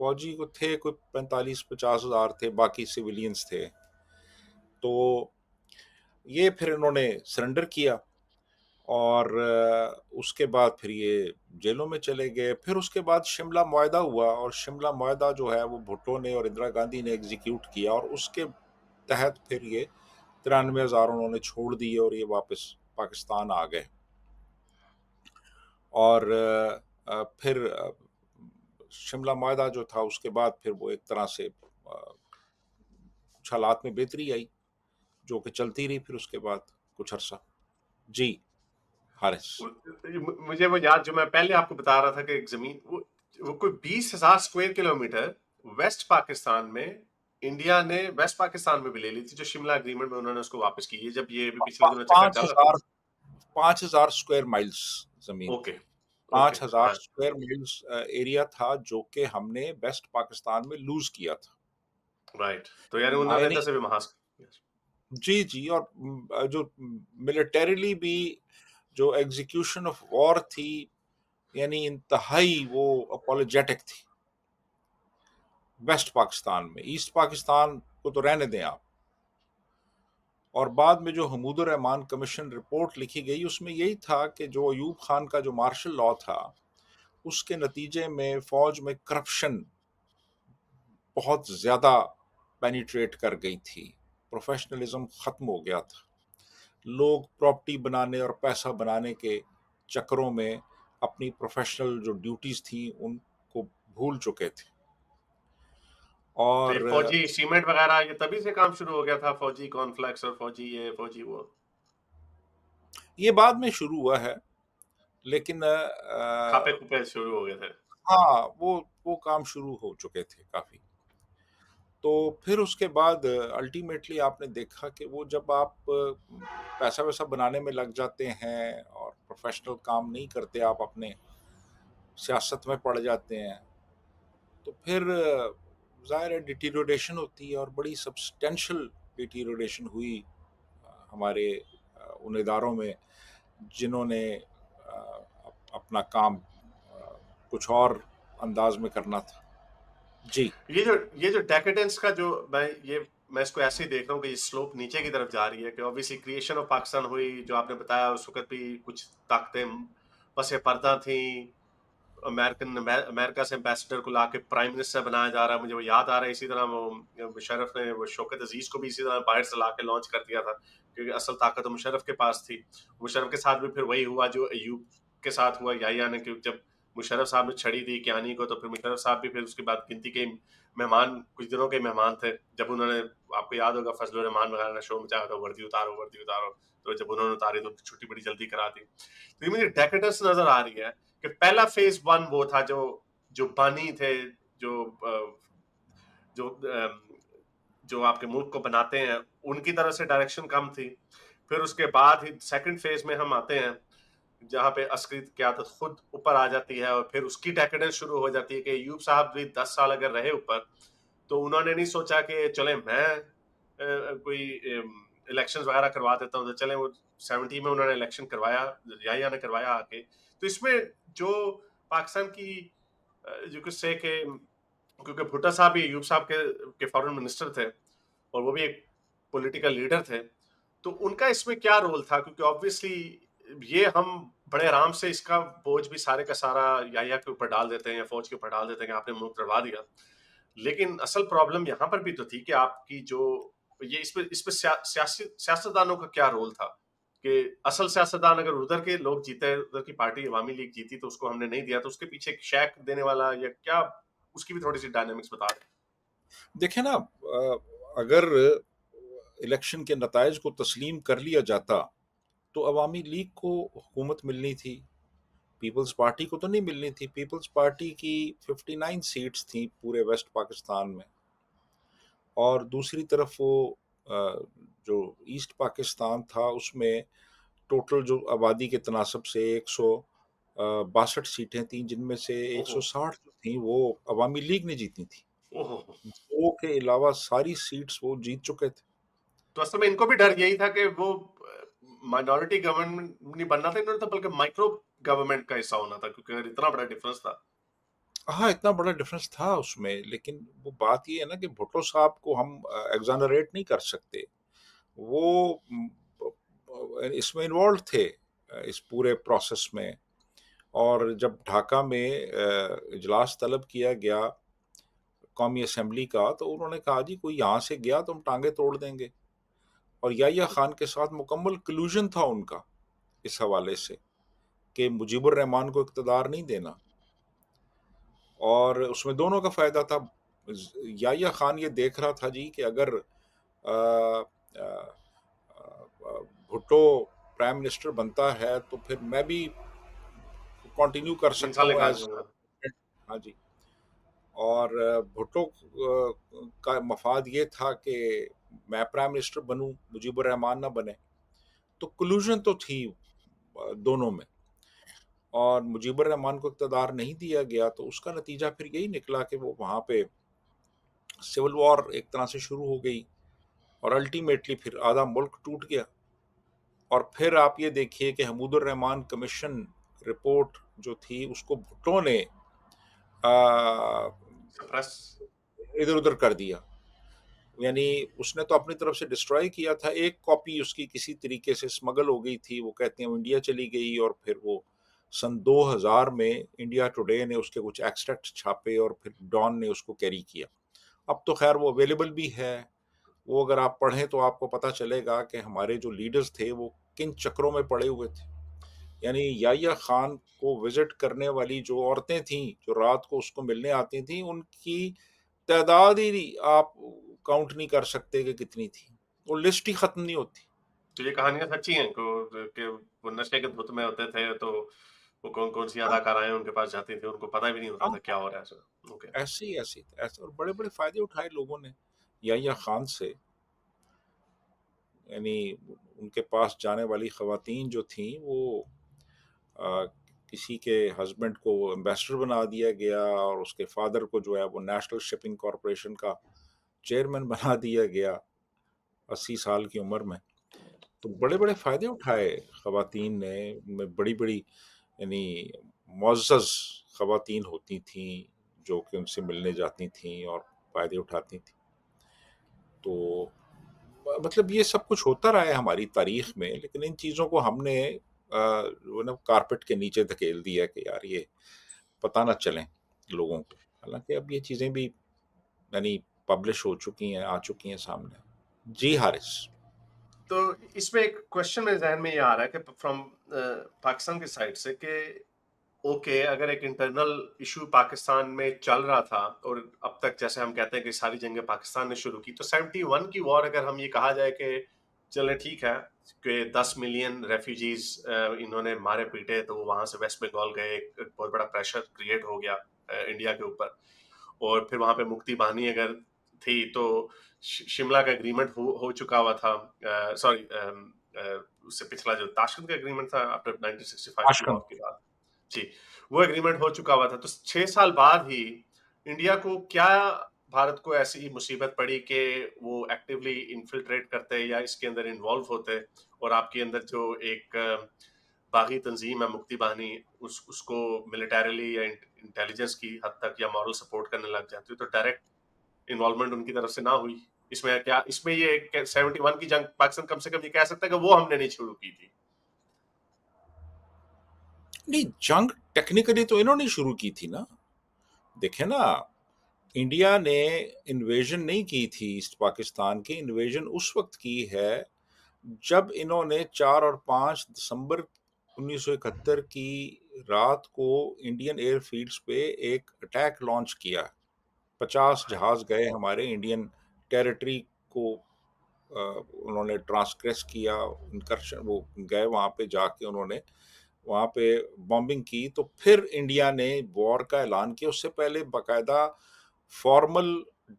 فوجی کو تھے کوئی 45-50 ہزار تھے، باقی سویلینز تھے. تو یہ پھر انہوں نے سرنڈر کیا، اور اس کے بعد پھر یہ جیلوں میں چلے گئے. پھر اس کے بعد شملہ معاہدہ ہوا، اور شملہ معاہدہ جو ہے وہ بھٹو نے اور اندرا گاندھی نے ایگزیکیوٹ کیا، اور اس کے تحت پھر یہ 93,000 انہوں نے چھوڑ دیے اور یہ واپس پاکستان آ گئے. اور پھر شملہ معاہدہ جو تھا اس کے بعد پھر وہ ایک طرح سے کچھ حالات میں بہتری آئی، جو کہ چلتی رہی پھر اس کے بعد کچھ عرصہ. جی حارث. مجھے وہ یاد جو میں پہلے آپ کو بتا رہا تھا کہ ایک زمین وہ کوئی 20,000 اسکوائر کلومیٹر ویسٹ پاکستان میں انڈیا نے ویسٹ پاکستان میں بھی لے لی تھی، جو شملہ اگریمنٹ میں انہوں نے اس کو واپس کی ہے، جب یہ بھی پچھلے دنوں چکر چل رہا 5,000 اسکوائر مائلز زمین تھا. تھی. اوکے 5,000 ہاں اسکوائر میلز ایریا تھا جو کہ ہم نے ویسٹ پاکستان میں لوز کیا تھا. رائٹ، تو یعنی انہوں نے یعنی ادھر سے بھی محاذ. جی جی، اور جو ملٹریلی بھی جو ایگزیکیوشن آف وار تھی، یعنی انتہائی وہ اپولوجیٹک تھی ویسٹ پاکستان میں. ایسٹ پاکستان کو تو رہنے دیں آپ. اور بعد میں جو حمود الرحمان کمیشن رپورٹ لکھی گئی اس میں یہی تھا کہ جو ایوب خان کا جو مارشل لا تھا اس کے نتیجے میں فوج میں کرپشن بہت زیادہ پینیٹریٹ کر گئی تھی، پروفیشنلزم ختم ہو گیا تھا. لوگ پراپرٹی بنانے اور پیسہ بنانے کے چکروں میں اپنی پروفیشنل جو ڈیوٹیز تھیں ان کو بھول چکے تھے. تو اور یہ فوجی سیمنٹ وغیرہ یہ تبھی سے کام شروع ہو گیا تھا، فوجی کارن فلیکس اور فوجی یہ فوجی وہ. یہ بعد میں شروع ہوا ہے، لیکن کھاپے کھوپے شروع ہو گئے تھے. ہاں وہ کام شروع ہو چکے تھے کافی. تو پھر اس کے بعد الٹیمیٹلی آپ نے دیکھا کہ وہ جب آپ پیسہ ویسہ بنانے میں لگ جاتے ہیں اور پروفیشنل کام نہیں کرتے، آپ اپنے سیاست میں پڑ جاتے ہیں، تو پھر ظاہر ہے ڈیٹیریوریشن ہوتی ہے، اور بڑی سبسٹینشل ڈیٹیریوریشن ہوئی ہمارے ان اداروں میں جنہوں نے اپنا کام کچھ اور انداز میں کرنا تھا. جی یہ جو ڈیکیڈنس کا جو میں اس کو ایسے ہی دیکھ رہا ہوں کہ یہ سلوپ نیچے کی طرف جا رہی ہے، کہ obviously کریشن آف پاکستان ہوئی، جو آپ نے بتایا اس وقت بھی کچھ طاقتیں پس پردہ تھیں. امریکہ سے امبیسڈر کو لا کے پرائم منسٹر بنایا جا رہا ہے، مجھے وہ یاد آ رہا ہے. اسی طرح وہ مشرف نے وہ شوکت عزیز کو بھی اسی طرح باہر سے لا کے لانچ کر دیا تھا، کیونکہ اصل طاقت مشرف کے پاس تھی. مشرف کے ساتھ بھی پھر وہی ہوا جو ایوب کے ساتھ ہوا یحییٰ نے، کہ جب مشرف صاحب نے چھڑی دی کیانی کو، تو پھر مشرف صاحب بھی پھر اس کے بعد گنتی کے مہمان، کچھ دنوں کے مہمان تھے. جب انہوں نے، آپ کو یاد ہوگا فضل الرحمان وغیرہ نے شو مچایا تھا وردی اتارو وردی اتارو، تو جب انہوں نے اتاری تو چھٹی بڑی جلدی کرا دی. تو یہ مجھے ڈیکیڈنس نظر آ رہی ہے کہ پہلا فیز 1 وہ تھا جو بانی تھے، جو جو جو آپ کے ملک کو بناتے ہیں، ان کی طرف سے ڈائریکشن کم تھی. پھر اس کے بعد ہی سیکنڈ فیز میں ہم آتے ہیں جہاں پہ عسکری قیادت خود اوپر آ جاتی ہے، اور پھر اس کی ڈیکیڈنس شروع ہو جاتی ہے. کہ ایوب صاحب بھی 10 سال اگر رہے اوپر، تو انہوں نے نہیں سوچا کہ چلیں میں کوئی الیکشنز وغیرہ کروا دیتا ہوں، تو چلیں وہ 70 میں انہوں نے الیکشن کروایا، یحییٰ نے کروایا آ کے. تو اس میں جو پاکستان کی جو کچھ سے کہ کیونکہ بھٹو صاحب بھی ایوب صاحب کے فارن منسٹر تھے، اور وہ بھی ایک پولیٹیکل لیڈر تھے، تو ان کا اس میں کیا رول تھا؟ کیونکہ آبویسلی یہ ہم بڑے آرام سے اس کا بوجھ بھی سارے کا سارا یحییٰ کے اوپر ڈال دیتے ہیں یا فوج کے اوپر ڈال دیتے ہیں کہ آپ نے ملک تڑوا دیا. لیکن اصل پرابلم یہاں پر بھی تو تھی کہ آپ کی جو یہ اس پہ سیاستدانوں کا کیا رول تھا؟ کہ اصل سیاستدان اگر ادھر کے لوگ جیتے، ادھر کی پارٹی عوامی لیگ جیتی، تو اس کو ہم نے نہیں دیا، تو اس کے پیچھے شیک دینے والا یا کیا، اس کی بھی تھوڑی سی ڈائنامکس بتا دیں. دیکھیں نا، اگر الیکشن کے نتائج کو تسلیم کر لیا جاتا تو عوامی لیگ کو حکومت ملنی تھی، پیپلز پارٹی کو تو نہیں ملنی تھی. پیپلز پارٹی کی 59 سیٹس تھیں پورے ویسٹ پاکستان میں، اور دوسری طرف وہ جو ایسٹ پاکستان تھا اس میں ٹوٹل جو آبادی کے تناسب سے 162 سیٹیں تھیں، جن میں سے 160 جو تھیں وہ عوامی لیگ نے جیتی تھیں. وہ کے علاوہ ساری سیٹس وہ جیت چکے تھے. تو اصل میں ان کو بھی ڈر یہی تھا کہ وہ مائنورٹی گورنمنٹ نہیں بننا تھا انہوں نے، تو بلکہ مائکرو گورنمنٹ کا حصہ ہونا تھا، کیونکہ اتنا بڑا ڈفرنس تھا. ہاں اتنا بڑا ڈفرنس تھا اس میں، لیکن وہ بات یہ ہے نا کہ بھٹو صاحب کو ہم ایگزانریٹ نہیں کر سکتے. وہ اس میں انوالو تھے اس پورے پروسیس میں. اور جب ڈھاکہ میں اجلاس طلب کیا گیا قومی اسمبلی کا، تو انہوں نے کہا جی کوئی یہاں سے گیا تو ہم ٹانگیں توڑ دیں گے. اور یحییٰ خان کے ساتھ مکمل کلوژن تھا ان کا اس حوالے سے کہ مجیب الرحمان کو اقتدار نہیں دینا. اور اس میں دونوں کا فائدہ تھا. یحییٰ خان یہ دیکھ رہا تھا جی کہ اگر آ، آ، بھٹو پرائم منسٹر بنتا ہے تو پھر میں بھی کنٹینیو کر سکتا مثالیں ہوں کھا ایز. جاؤں گا. ہاں جی. اور بھٹو کا مفاد یہ تھا کہ میں پرائم منسٹر بنوں، مجیب الرحمان نہ بنے. تو کلوژن تو تھی دونوں میں. اور مجیب الرحمان کو اقتدار نہیں دیا گیا تو اس کا نتیجہ پھر یہی نکلا کہ وہ وہاں پہ سول وار ایک طرح سے شروع ہو گئی، اور الٹیمیٹلی پھر آدھا ملک ٹوٹ گیا. اور پھر آپ یہ دیکھیے کہ حمود الرحمان کمیشن رپورٹ جو تھی اس کو بھٹو نے سپریس. ادھر ادھر کر دیا. یعنی اس نے تو اپنی طرف سے ڈسٹرائی کیا تھا. ایک کاپی اس کی کسی طریقے سے اسمگل ہو گئی تھی، وہ کہتے ہیں وہ انڈیا چلی گئی، اور پھر وہ سن 2000 میں انڈیا ٹوڈے نے اس کے کچھ ایکسٹریکٹ چھاپے اور پھر ڈان نے اس کو کیری کیا. اب تو خیر وہ اویلیبل بھی ہے. وہ اگر آپ پڑھیں تو آپ کو پتہ چلے گا کہ ہمارے جو لیڈرز تھے وہ کن چکروں میں پڑے ہوئے تھے. یعنی یحییٰ خان کو وزٹ کرنے والی جو عورتیں تھیں جو رات کو اس کو ملنے آتی تھیں، ان کی تعداد ہی آپ کاؤنٹ نہیں کر سکتے کہ کتنی تھی. وہ لسٹ ہی ختم نہیں ہوتی. تو یہ کہانیاں سچی ہیں کہ وہ نشے کے دھت میں ہوتے تھے تو وہ کون کون سی اداکارائیں ان کے پاس جاتی تھیں، ان کو پتہ بھی نہیں ہوتا ہاں تھا کیا ہو رہا ہے. Sir okay. ایسے ہی ایسے اور بڑے بڑے فائدے اٹھائے لوگوں نے یحییٰ خان سے. یعنی ان کے پاس جانے والی خواتین جو تھیں وہ کسی کے ہسبینڈ کو ایمبیسڈر بنا دیا گیا، اور اس کے فادر کو جو ہے وہ نیشنل شپنگ کارپوریشن کا چیئرمین بنا دیا گیا 80 سال کی عمر میں. تو بڑے بڑے فائدے اٹھائے خواتین نے. ان میں بڑی بڑی یعنی معزز خواتین ہوتی تھیں جو کہ ان سے ملنے جاتی تھیں اور فائدے اٹھاتی تھیں. تو مطلب یہ سب کچھ ہوتا رہا ہے ہماری تاریخ میں، لیکن ان چیزوں کو ہم نے کارپٹ کے نیچے دھکیل دیا کہ یار یہ پتہ نہ چلیں لوگوں کو. حالانکہ اب یہ چیزیں بھی یعنی پبلش ہو چکی ہیں، آ چکی ہیں سامنے. جی حارث. تو اس میں ایک کوشچن میرے ذہن میں یہ آ رہا ہے کہ فرام پاکستان کی سائڈ سے کہ اوکے اگر ایک انٹرنل ایشو پاکستان میں چل رہا تھا اور اب تک جیسے ہم کہتے ہیں کہ ساری جنگیں پاکستان نے شروع کی، تو 71 کی وار اگر ہم یہ کہا جائے کہ چلے ٹھیک ہے کہ 10 ملین ریفیوجیز انہوں نے مارے پیٹے تو وہ وہاں سے ویسٹ بنگال گئے، ایک بہت بڑا پریشر کریٹ ہو گیا انڈیا کے اوپر. اور پھر وہاں پہ مکتی بانی اگر تھی تو شملہ کا اگریمنٹ ہو چکا ہوا تھا. سوری اس سے پچھلا جو تاشکند کا اگریمنٹ تھا آفٹر 1965 کی وار تاشقند. کے بعد، جی وہ اگریمنٹ ہو چکا ہوا تھا. تو 6 سال بعد ہی انڈیا کو کیا بھارت کو ایسی مصیبت پڑی کہ وہ ایکٹیولی انفلٹریٹ کرتے یا اس کے اندر انوالو ہوتے اور آپ کے اندر جو ایک باغی تنظیم ہے مکتی باہنی اس کو ملٹریلی یا انٹیلیجنس کی حد تک یا مورل سپورٹ کرنے لگ جاتی، تو ڈائریکٹ انوالومنٹ ان کی طرف سے نہ ہوئی. اس میں کیا اس میں یہ 71 کی جنگ پاکستان کم سے کم یہ کہہ سکتا ہے کہ وہ ہم نے نہیں شروع کی تھی. نہیں، جنگ ٹیکنیکلی تو انہوں نے شروع کی تھی نا. دیکھیں نا، انڈیا نے انویژن نہیں کی تھی ایسٹ پاکستان کی. انویژن اس وقت کی ہے جب انہوں نے 4 اور 5 دسمبر 1971 کی رات کو انڈین ایئر فیلڈز پہ ایک اٹیک لانچ کیا. 50 جہاز گئے ہمارے انڈین ٹیریٹری کو انہوں نے ٹرانسگریس کیا. انکرشن وہ گئے وہاں پہ جا کے انہوں نے وہاں پہ بامبنگ کی. تو پھر انڈیا نے وار کا اعلان کیا. اس سے پہلے باقاعدہ فارمل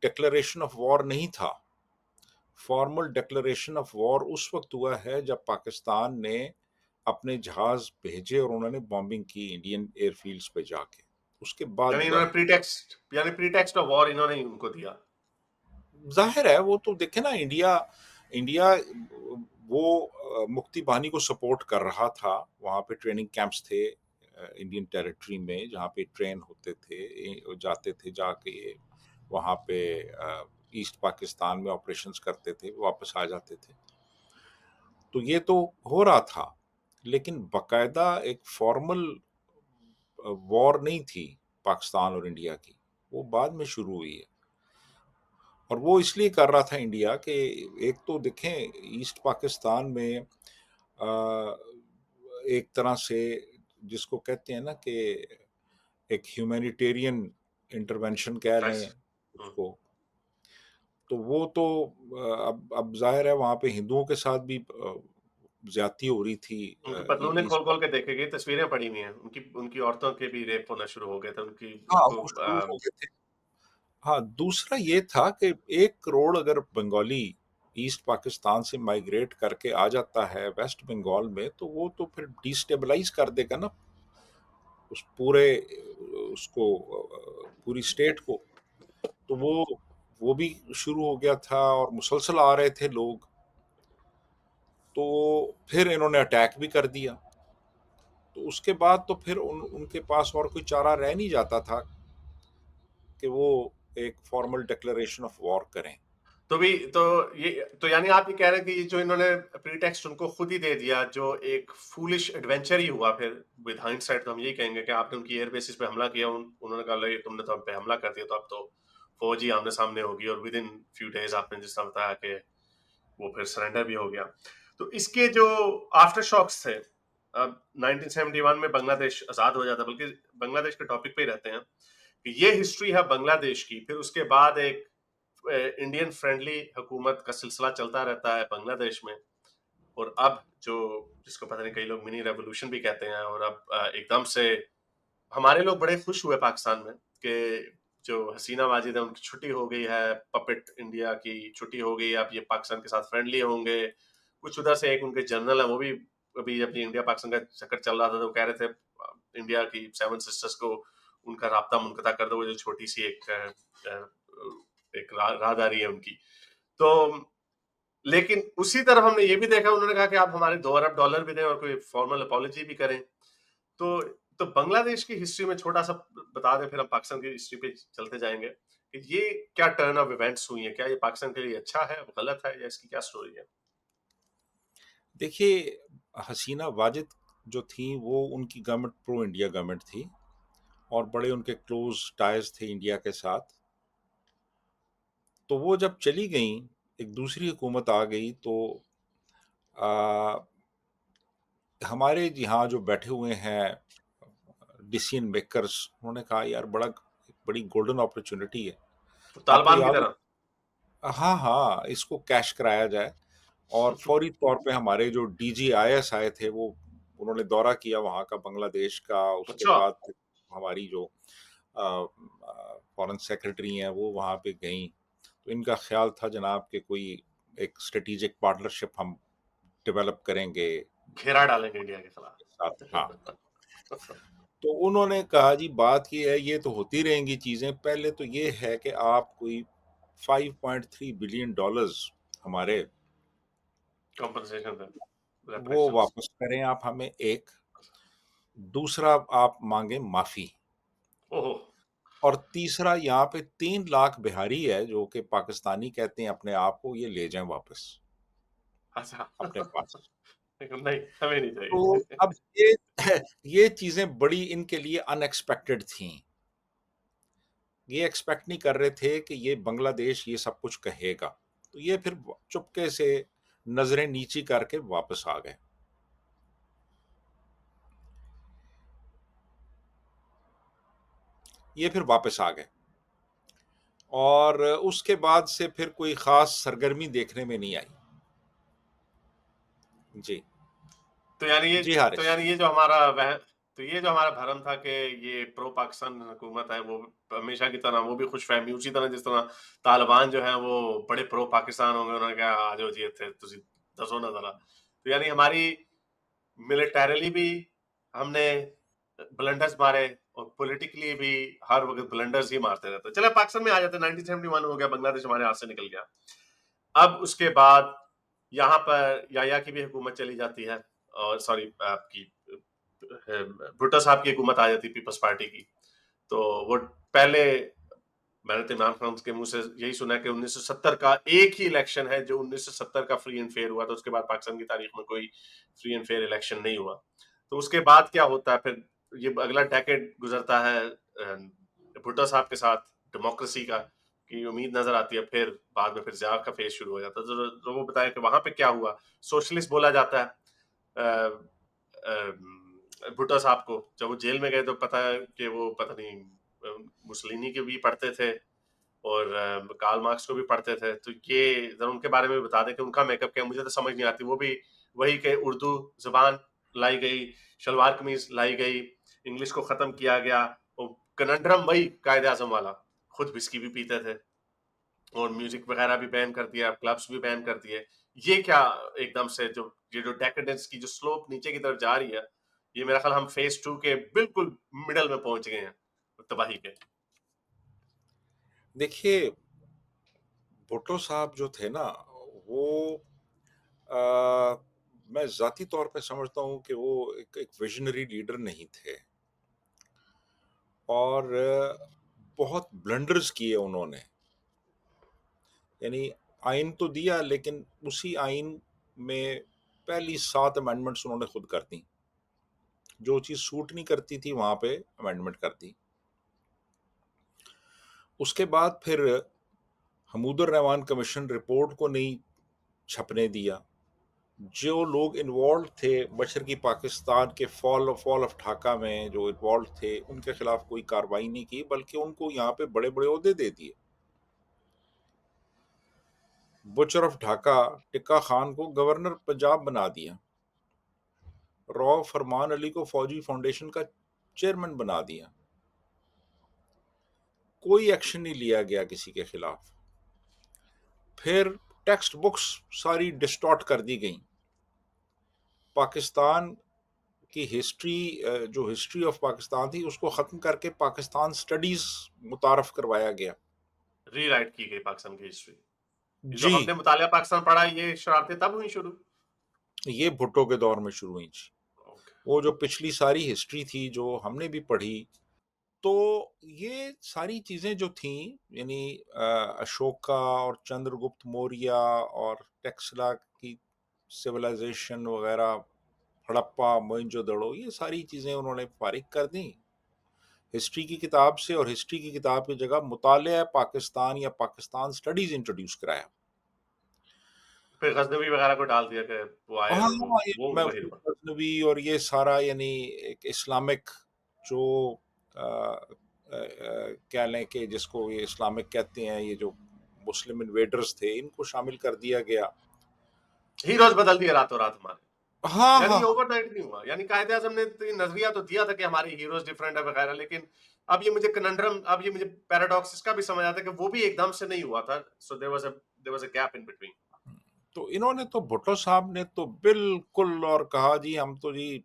ڈکلریشن آف وار نہیں تھا. فارمل ڈکلریشن آف وار اس وقت ہوا ہے جب پاکستان نے اپنے جہاز بھیجے اور انہوں نے بامبنگ کی انڈین ایئر فیلڈز پہ جا کے. اس کے بعد یعنی ہوا انہوں ہے. نے پریٹیکسٹ آف وار انہوں نے ان کو دیا. ظاہر ہے وہ تو دیکھیں نا، انڈیا وہ مکتی بانی کو سپورٹ کر رہا تھا. وہاں پہ ٹریننگ کیمپس تھے انڈین ٹیریٹری میں جہاں پہ ٹرین ہوتے تھے، جاتے تھے، جا کے وہاں پہ ایسٹ پاکستان میں آپریشنز کرتے تھے، واپس آ جاتے تھے. تو یہ تو ہو رہا تھا، لیکن باقاعدہ ایک فارمل وار نہیں تھی پاکستان اور انڈیا کی، وہ بعد میں شروع ہوئی ہے. اور وہ اس لیے کر رہا تھا انڈیا کہ ایک تو دیکھیں ایسٹ پاکستان میں ایک طرح سے جس کو کہتے ہیں نا کہ ایک ہیومینیٹیرین انٹرونشن کہہ لیں اس کو، تو وہ تو اب ظاہر ہے وہاں پہ ہندوؤں کے ساتھ بھی زیادتی ہو رہی تھی. ان کی پتلونیں کھول کھول کے دیکھے گئی، تصویریں پڑی ہوئی ہیں، ان کی عورتوں کے بھی ریپ ہونا شروع ہو گئے تھے، ان ہاں کو وہ شروع ہو گئے تھے. ہاں دوسرا یہ تھا کہ 1 کروڑ اگر بنگالی ایسٹ پاکستان سے مائیگریٹ کر کے آ جاتا ہے ویسٹ بنگال میں، تو وہ تو پھر ڈیسٹیبلائز کر دے گا نا اس کو پوری اسٹیٹ کو. تو وہ بھی شروع ہو گیا تھا اور مسلسل آ رہے تھے لوگ. تو پھر انہوں نے اٹیک بھی کر دیا. تو اس کے بعد تو پھر ان کے پاس اور کوئی چارہ رہ نہیں جاتا تھا کہ وہ ایک فارمل ڈکلریشن آف وار کریں. تو یعنی آپ یہ کہہ رہے ہیں کہ جو انہوں نے پری ٹیکسٹ ان کو خود ہی دے دیا، جو ایک فولش ایڈونچر ہی ہوا. پھر ود ہائنڈ سائٹ تو ہم یہی کہیں گے کہ آپ نے ان کی ایئر بیسز پہ حملہ کیا، انہوں نے کہا لے تم نے تو ہم پہ حملہ کر دیا، تو اب تو فوج ہی آمنے سامنے ہوگی، اور ود ان فیو ڈیز آپ نے جس طرح بتایا کہ وہ پھر سرنڈر بھی ہو گیا. تو اس کے جو آفٹر شاکس تھے، اب 1971 میں بنگلہ دیش آزاد ہو جاتا، بلکہ بنگلہ دیش کے ٹاپک پہ ہی رہتے ہیں کہ یہ ہسٹری ہے بنگلہ دیش کی. پھر اس کے بعد ایک انڈین فرینڈلی حکومت کا سلسلہ چلتا رہتا ہے بنگلہ دیش میں. اور اب جس کو پتہ نہیں کئی لوگ منی ریولوشن بھی کہتے ہیں، اور اب ایک دم سے ہمارے لوگ بڑے خوش ہوئے پاکستان میں کہ جو حسینہ واجد ہے ان کی چھٹی ہو گئی ہے، پپٹ انڈیا کی چھٹی ہو گئی، اب یہ پاکستان کے ساتھ فرینڈلی ہوں گے. کچھ ادھر سے ایک ان کے جنرل ہیں، وہ بھی ابھی اپنی انڈیا پاکستان کا چکر چل رہا تھا، تو وہ کہہ رہے تھے انڈیا کی 7 سسٹرز کو ان کا رابطہ منقطع کر دو، وہ جو چھوٹی سی ایک راہداری ہے ان کی. تو لیکن اسی طرح ہم نے یہ بھی دیکھا، انہوں نے کہا کہ آپ ہمارے $2 ارب بھی دیں اور کوئی فارمل اپالوجی بھی کریں. تو بنگلہ دیش کی ہسٹری میں چھوٹا سا بتا دیں، پھر ہم پاکستان کی ہسٹری پہ چلتے جائیں گے کہ یہ کیا ٹرن آف ایونٹس ہوئی ہیں، کیا یہ پاکستان کے لیے اچھا ہے، غلط ہے، یا اس کی کیا سٹوری ہے؟ دیکھیے حسینہ واجد جو تھیں وہ ان کی گورنمنٹ پرو انڈیا گورنمنٹ تھی اور بڑے ان کے کلوز ٹائز تھے انڈیا کے ساتھ. تو وہ جب چلی گئیں، ایک دوسری حکومت آ گئی، تو ہمارے یہاں جو بیٹھے ہوئے ہیں ڈیسیژن میکرز، انہوں نے کہا یار بڑی گولڈن اپرچونٹی ہے. آپ کو طالبان کی یاد طرح. ہاں اس کو کیش کرایا جائے. اور فوری طور پہ ہمارے جو ڈی جی آئی ایس آئے تھے، انہوں نے دورہ کیا وہاں کا بنگلہ دیش کا. اس کے اچھا. بعد ہماری جو فارن سیکرٹری ہیں وہ وہاں پہ گئیں. تو ان کا خیال تھا جناب کہ کوئی ایک اسٹریٹجک پارٹنرشپ ہم ڈیولپ کریں گے گھیرا ڈالیں گے انڈیا کے ساتھ. ہاں خلاف. تو انہوں نے کہا جی بات یہ ہے، یہ تو ہوتی رہیں گی چیزیں، پہلے تو یہ ہے کہ آپ کوئی $5.3 بلین ہمارے کمپنسیشن دیں، وہ ریپریشنز. واپس کریں آپ ہمیں. ایک دوسرا آپ مانگیں معافی. اوہ. اور تیسرا یہاں پہ 3 لاکھ بہاری ہے جو کہ پاکستانی کہتے ہیں اپنے آپ کو، یہ لے جائیں واپس اچھا. اپنے پاس. نہیں، ہمیں نہیں تو چاہیے. اب یہ چیزیں بڑی ان کے لیے ان ایکسپیکٹڈ تھیں. یہ ایکسپیکٹ نہیں کر رہے تھے کہ یہ بنگلہ دیش یہ سب کچھ کہے گا. تو یہ پھر چپکے سے نظریں نیچی کر کے واپس آ گئے. یہ پھر واپس آ گئے اور اس کے بعد سے پھر کوئی خاص سرگرمی دیکھنے میں نہیں آئی. جی تو یعنی جی حارث. یہ جو ہمارا بھرم تھا کہ یہ پرو پاکستان حکومت ہے، وہ ہمیشہ کی طرح وہ بھی خوش فہمی، اسی طرح جس طرح طالبان جو ہیں وہ بڑے پرو پاکستان ہوں گے، انہوں نے کہا آ جاؤ جی اتنے تسی دسو نا ذرا. تو یعنی ہماری ملٹریلی بھی ہم نے بلنڈرز مارے اور پولیٹیکلی بھی ہر وقت بلنڈرز ہی مارتے رہتے. چلے پاکستان میں آ جاتے ہیں. 1971 ہو گیا، بنگلہ دیش ہمارے ہاتھ سے نکل گیا. اب اس کے بعد یہاں پر یا کی بھی حکومت چلی جاتی ہے، اور سوری آپ کی بھٹو صاحب کی حکومت آ جاتی پیپلز پارٹی کی, تو وہ پہلے میں نے تو عمران خان کے منہ سے یہی سنا کہ 1970 کا ایک ہی الیکشن ہے جو 1970 کا فری اینڈ فیئر ہوا تھا, اس کے بعد پاکستان کی تاریخ میں کوئی فری اینڈ فیئر الیکشن نہیں ہوا. تو اس کے بعد کیا ہوتا ہے, پھر یہ اگلا ڈیکیڈ گزرتا ہے بھٹو صاحب کے ساتھ ڈیموکریسی کا کی امید نظر آتی ہے, پھر بعد میں پھر ضیاء کا فیز شروع ہو جاتا ہے. تو وہ بتائیں کہ وہاں پہ کیا ہوا. سوشلسٹ بولا جاتا ہے بھٹو صاحب کو. جب وہ جیل میں گئے تو پتا ہے کہ وہ پتہ نہیں مسولینی کے بھی پڑھتے تھے اور کارل مارکس کو بھی پڑھتے تھے. تو یہ ذرا ان کے بارے میں بتا دیں کہ ان کا میک اپ کیا, مجھے تو سمجھ نہیں آتی. وہ بھی وہی کہ اردو زبان لائی گئی, شلوار قمیض لائی گئی, انگلش کو ختم کیا گیا, کننڈرم وہی قائد اعظم والا, خود وسکی بھی پیتے تھے اور میوزک وغیرہ بھی بین کر دیا, کلبس بھی بین کر دیے. یہ کیا ایک دم سے جو ڈیکیڈنس کی جو سلوپ نیچے کی طرف جا رہی ہے, یہ میرا خیال ہم فیز 2 کے بالکل مڈل میں پہنچ گئے ہیں تباہی کے. دیکھیے بھٹو صاحب جو تھے نا, وہ میں ذاتی طور پہ سمجھتا ہوں کہ وہ ایک ویژنری لیڈر نہیں تھے, اور بہت بلنڈرز کیے انہوں نے. یعنی آئین تو دیا, لیکن اسی آئین میں پہلی 7 امینڈمنٹس انہوں نے خود کر دیں. جو چیز سوٹ نہیں کرتی تھی وہاں پہ امینڈمنٹ کر دی. اس کے بعد پھر حمود الرحمان کمیشن رپورٹ کو نہیں چھپنے دیا. جو لوگ انوالو تھے مشرقی پاکستان کے فال آف ڈھاکہ میں جو انوالو تھے, ان کے خلاف کوئی کارروائی نہیں کی, بلکہ ان کو یہاں پہ بڑے بڑے عہدے دے دیے. بچر آف ڈھاکہ ٹکا خان کو گورنر پنجاب بنا دیا. رو فرمان علی کو فوجی فاؤنڈیشن کا چیئرمین بنا دیا. کوئی ایکشن نہیں لیا گیا کسی کے خلاف. پھر ٹیکسٹ بکس ساری ڈسٹارٹ کر دی گئیں. پاکستان کی ہسٹری, جو ہسٹری آف پاکستان تھی, اس کو ختم کر کے پاکستان سٹڈیز متعارف کروایا گیا. ری رائٹ کی گئی پاکستان کی ہسٹری. جو جی, ہم نے مطالعہ پاکستان پڑھا, یہ شرارتیں تب ہوئی شروع. یہ بھٹو کے دور میں شروع ہوئی تھی. Okay. وہ جو پچھلی ساری ہسٹری تھی جو ہم نے بھی پڑھی, تو یہ ساری چیزیں جو تھیں, یعنی اشوکا اور چندر گپت موریہ اور ٹیکسلا کی سویلائزیشن وغیرہ, ہڑپا, موئنجو دڑو, یہ ساری چیزیں انہوں نے فارغ کر دیں ہسٹری کی کتاب سے, اور ہسٹری کی کتاب کی جگہ مطالعہ پاکستان یا پاکستان سٹڈیز انٹروڈیوس کرایا. پھر غزنوی وغیرہ کو ڈال دیا کہ وہ آئے ہاں, اور وہ میں وہی ہوا. غزنوی اور یہ سارا, یعنی ایک اسلامک جو کہہ لیں کہ جس کو یہ اسلامک کہتے ہیں, یہ جو مسلم انویڈرز تھے, ان کو شامل کر دیا گیا. ہیروز بدل دیے راتوں رات ہمارے. ہاں یعنی ہاں, یہ اوور نائٹ نہیں ہوا. یعنی قائد اعظم نے نظریہ تو دیا تھا کہ ہمارے ہیروز ڈفرینٹ ہے وغیرہ, لیکن اب یہ مجھے کننڈرم, اب یہ مجھے پیراڈاکس اس کا بھی سمجھ آتا ہے کہ وہ بھی ایک دم سے نہیں ہوا تھا. So there was a gap in between. تو انہوں نے تو, بھٹو صاحب نے تو بالکل, اور کہا جی ہم تو جی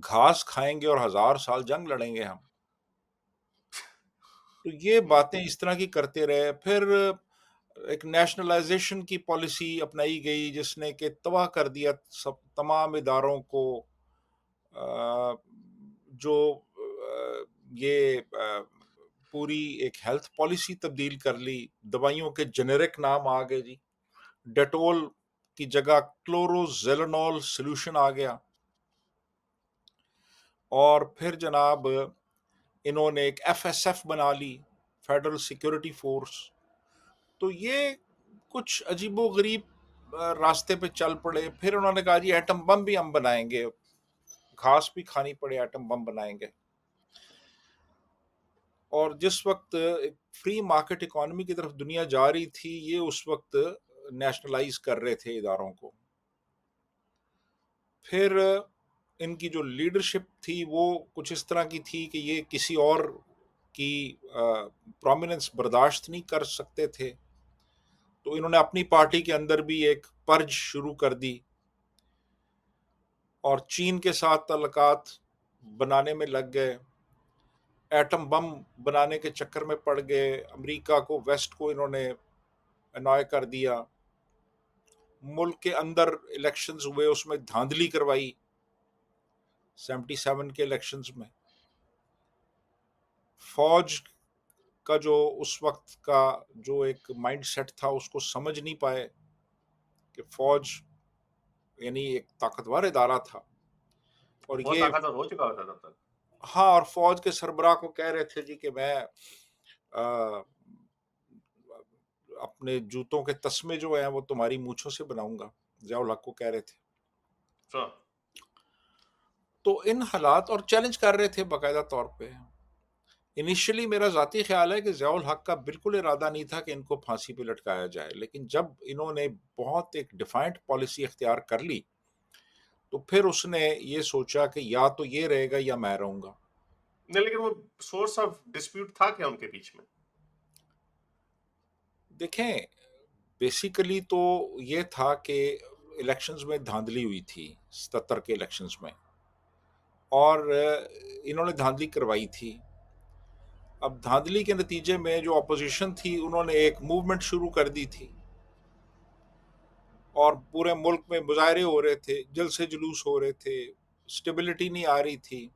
گھاس کھائیں گے اور 1000 سال جنگ لڑیں گے ہم. تو یہ باتیں اس طرح کی کرتے رہے. پھر ایک نیشنلائزیشن کی پالیسی اپنائی گئی جس نے کہ تباہ کر دیا سب تمام اداروں کو. جو یہ پوری ایک ہیلتھ پالیسی تبدیل کر لی. دوائیوں کے جنیرک نام آ گئے جی, ڈیٹول کی جگہ کلوروزیلنول سلوشن آ گیا. اور پھر جناب انہوں نے ایک ایف ایس ایف بنا لی, فیڈرل سیکورٹی فورس. تو یہ کچھ عجیب و غریب راستے پہ چل پڑے. پھر انہوں نے کہا جی ایٹم بم بھی ہم بنائیں گے, گھاس بھی کھانی پڑے, ایٹم بم بنائیں گے. اور جس وقت ایک فری مارکیٹ اکانومی کی طرف دنیا جا رہی تھی, یہ اس وقت نیشنلائز کر رہے تھے اداروں کو. پھر ان کی جو لیڈرشپ تھی وہ کچھ اس طرح کی تھی کہ یہ کسی اور کی پرومیننس برداشت نہیں کر سکتے تھے. تو انہوں نے اپنی پارٹی کے اندر بھی ایک پرج شروع کر دی, اور چین کے ساتھ تعلقات بنانے میں لگ گئے. ایٹم بم بنانے کے چکر میں پڑ گئے. امریکہ کو, ویسٹ کو انہوں نے انوائے کر دیا. ملک کے اندر الیکشنز ہوئے, اس میں دھاندلی کروائی. 77 کے الیکشنز میں. فوج کا جو اس وقت کا جو ایک مائنڈ سیٹ تھا اس کو سمجھ نہیں پائے کہ فوج یعنی ایک طاقتور ادارہ تھا. وہ اور بہت یہ طاقتور ہو چکا ہوتا تب تک. ہاں، اور فوج کے سربراہ کو کہہ رہے تھے جی کہ میں اپنے جوتوں کے تسمے جو ہیں وہ تمہاری مونچھوں سے بناؤں گا، ضیاء الحق کو کہہ رہے تھے. Sure. تو ان حالات اور چیلنج کر رہے تھے باقاعدہ طور پہ. انیشلی میرا ذاتی خیال ہے کہ ضیاء الحق کا بالکل ارادہ نہیں تھا کہ ان کو پھانسی پہ لٹکایا جائے، لیکن جب انہوں نے بہت ایک ڈیفائنٹ پالیسی اختیار کر لی تو پھر اس نے یہ سوچا کہ یا تو یہ رہے گا یا میں رہوں گا. نہیں لیکن وہ سورس آف ڈسپیوٹ تھا کیا ان کے بیچ میں؟ دیکھیں بیسیکلی تو یہ تھا کہ الیکشنز میں دھاندلی ہوئی تھی 77 کے الیکشنز میں، اور انہوں نے دھاندلی کروائی تھی. اب دھاندلی کے نتیجے میں جو اپوزیشن تھی انہوں نے ایک موومنٹ شروع کر دی تھی اور پورے ملک میں مظاہرے ہو رہے تھے، جلسے جلوس ہو رہے تھے، سٹیبلٹی نہیں آ رہی تھی.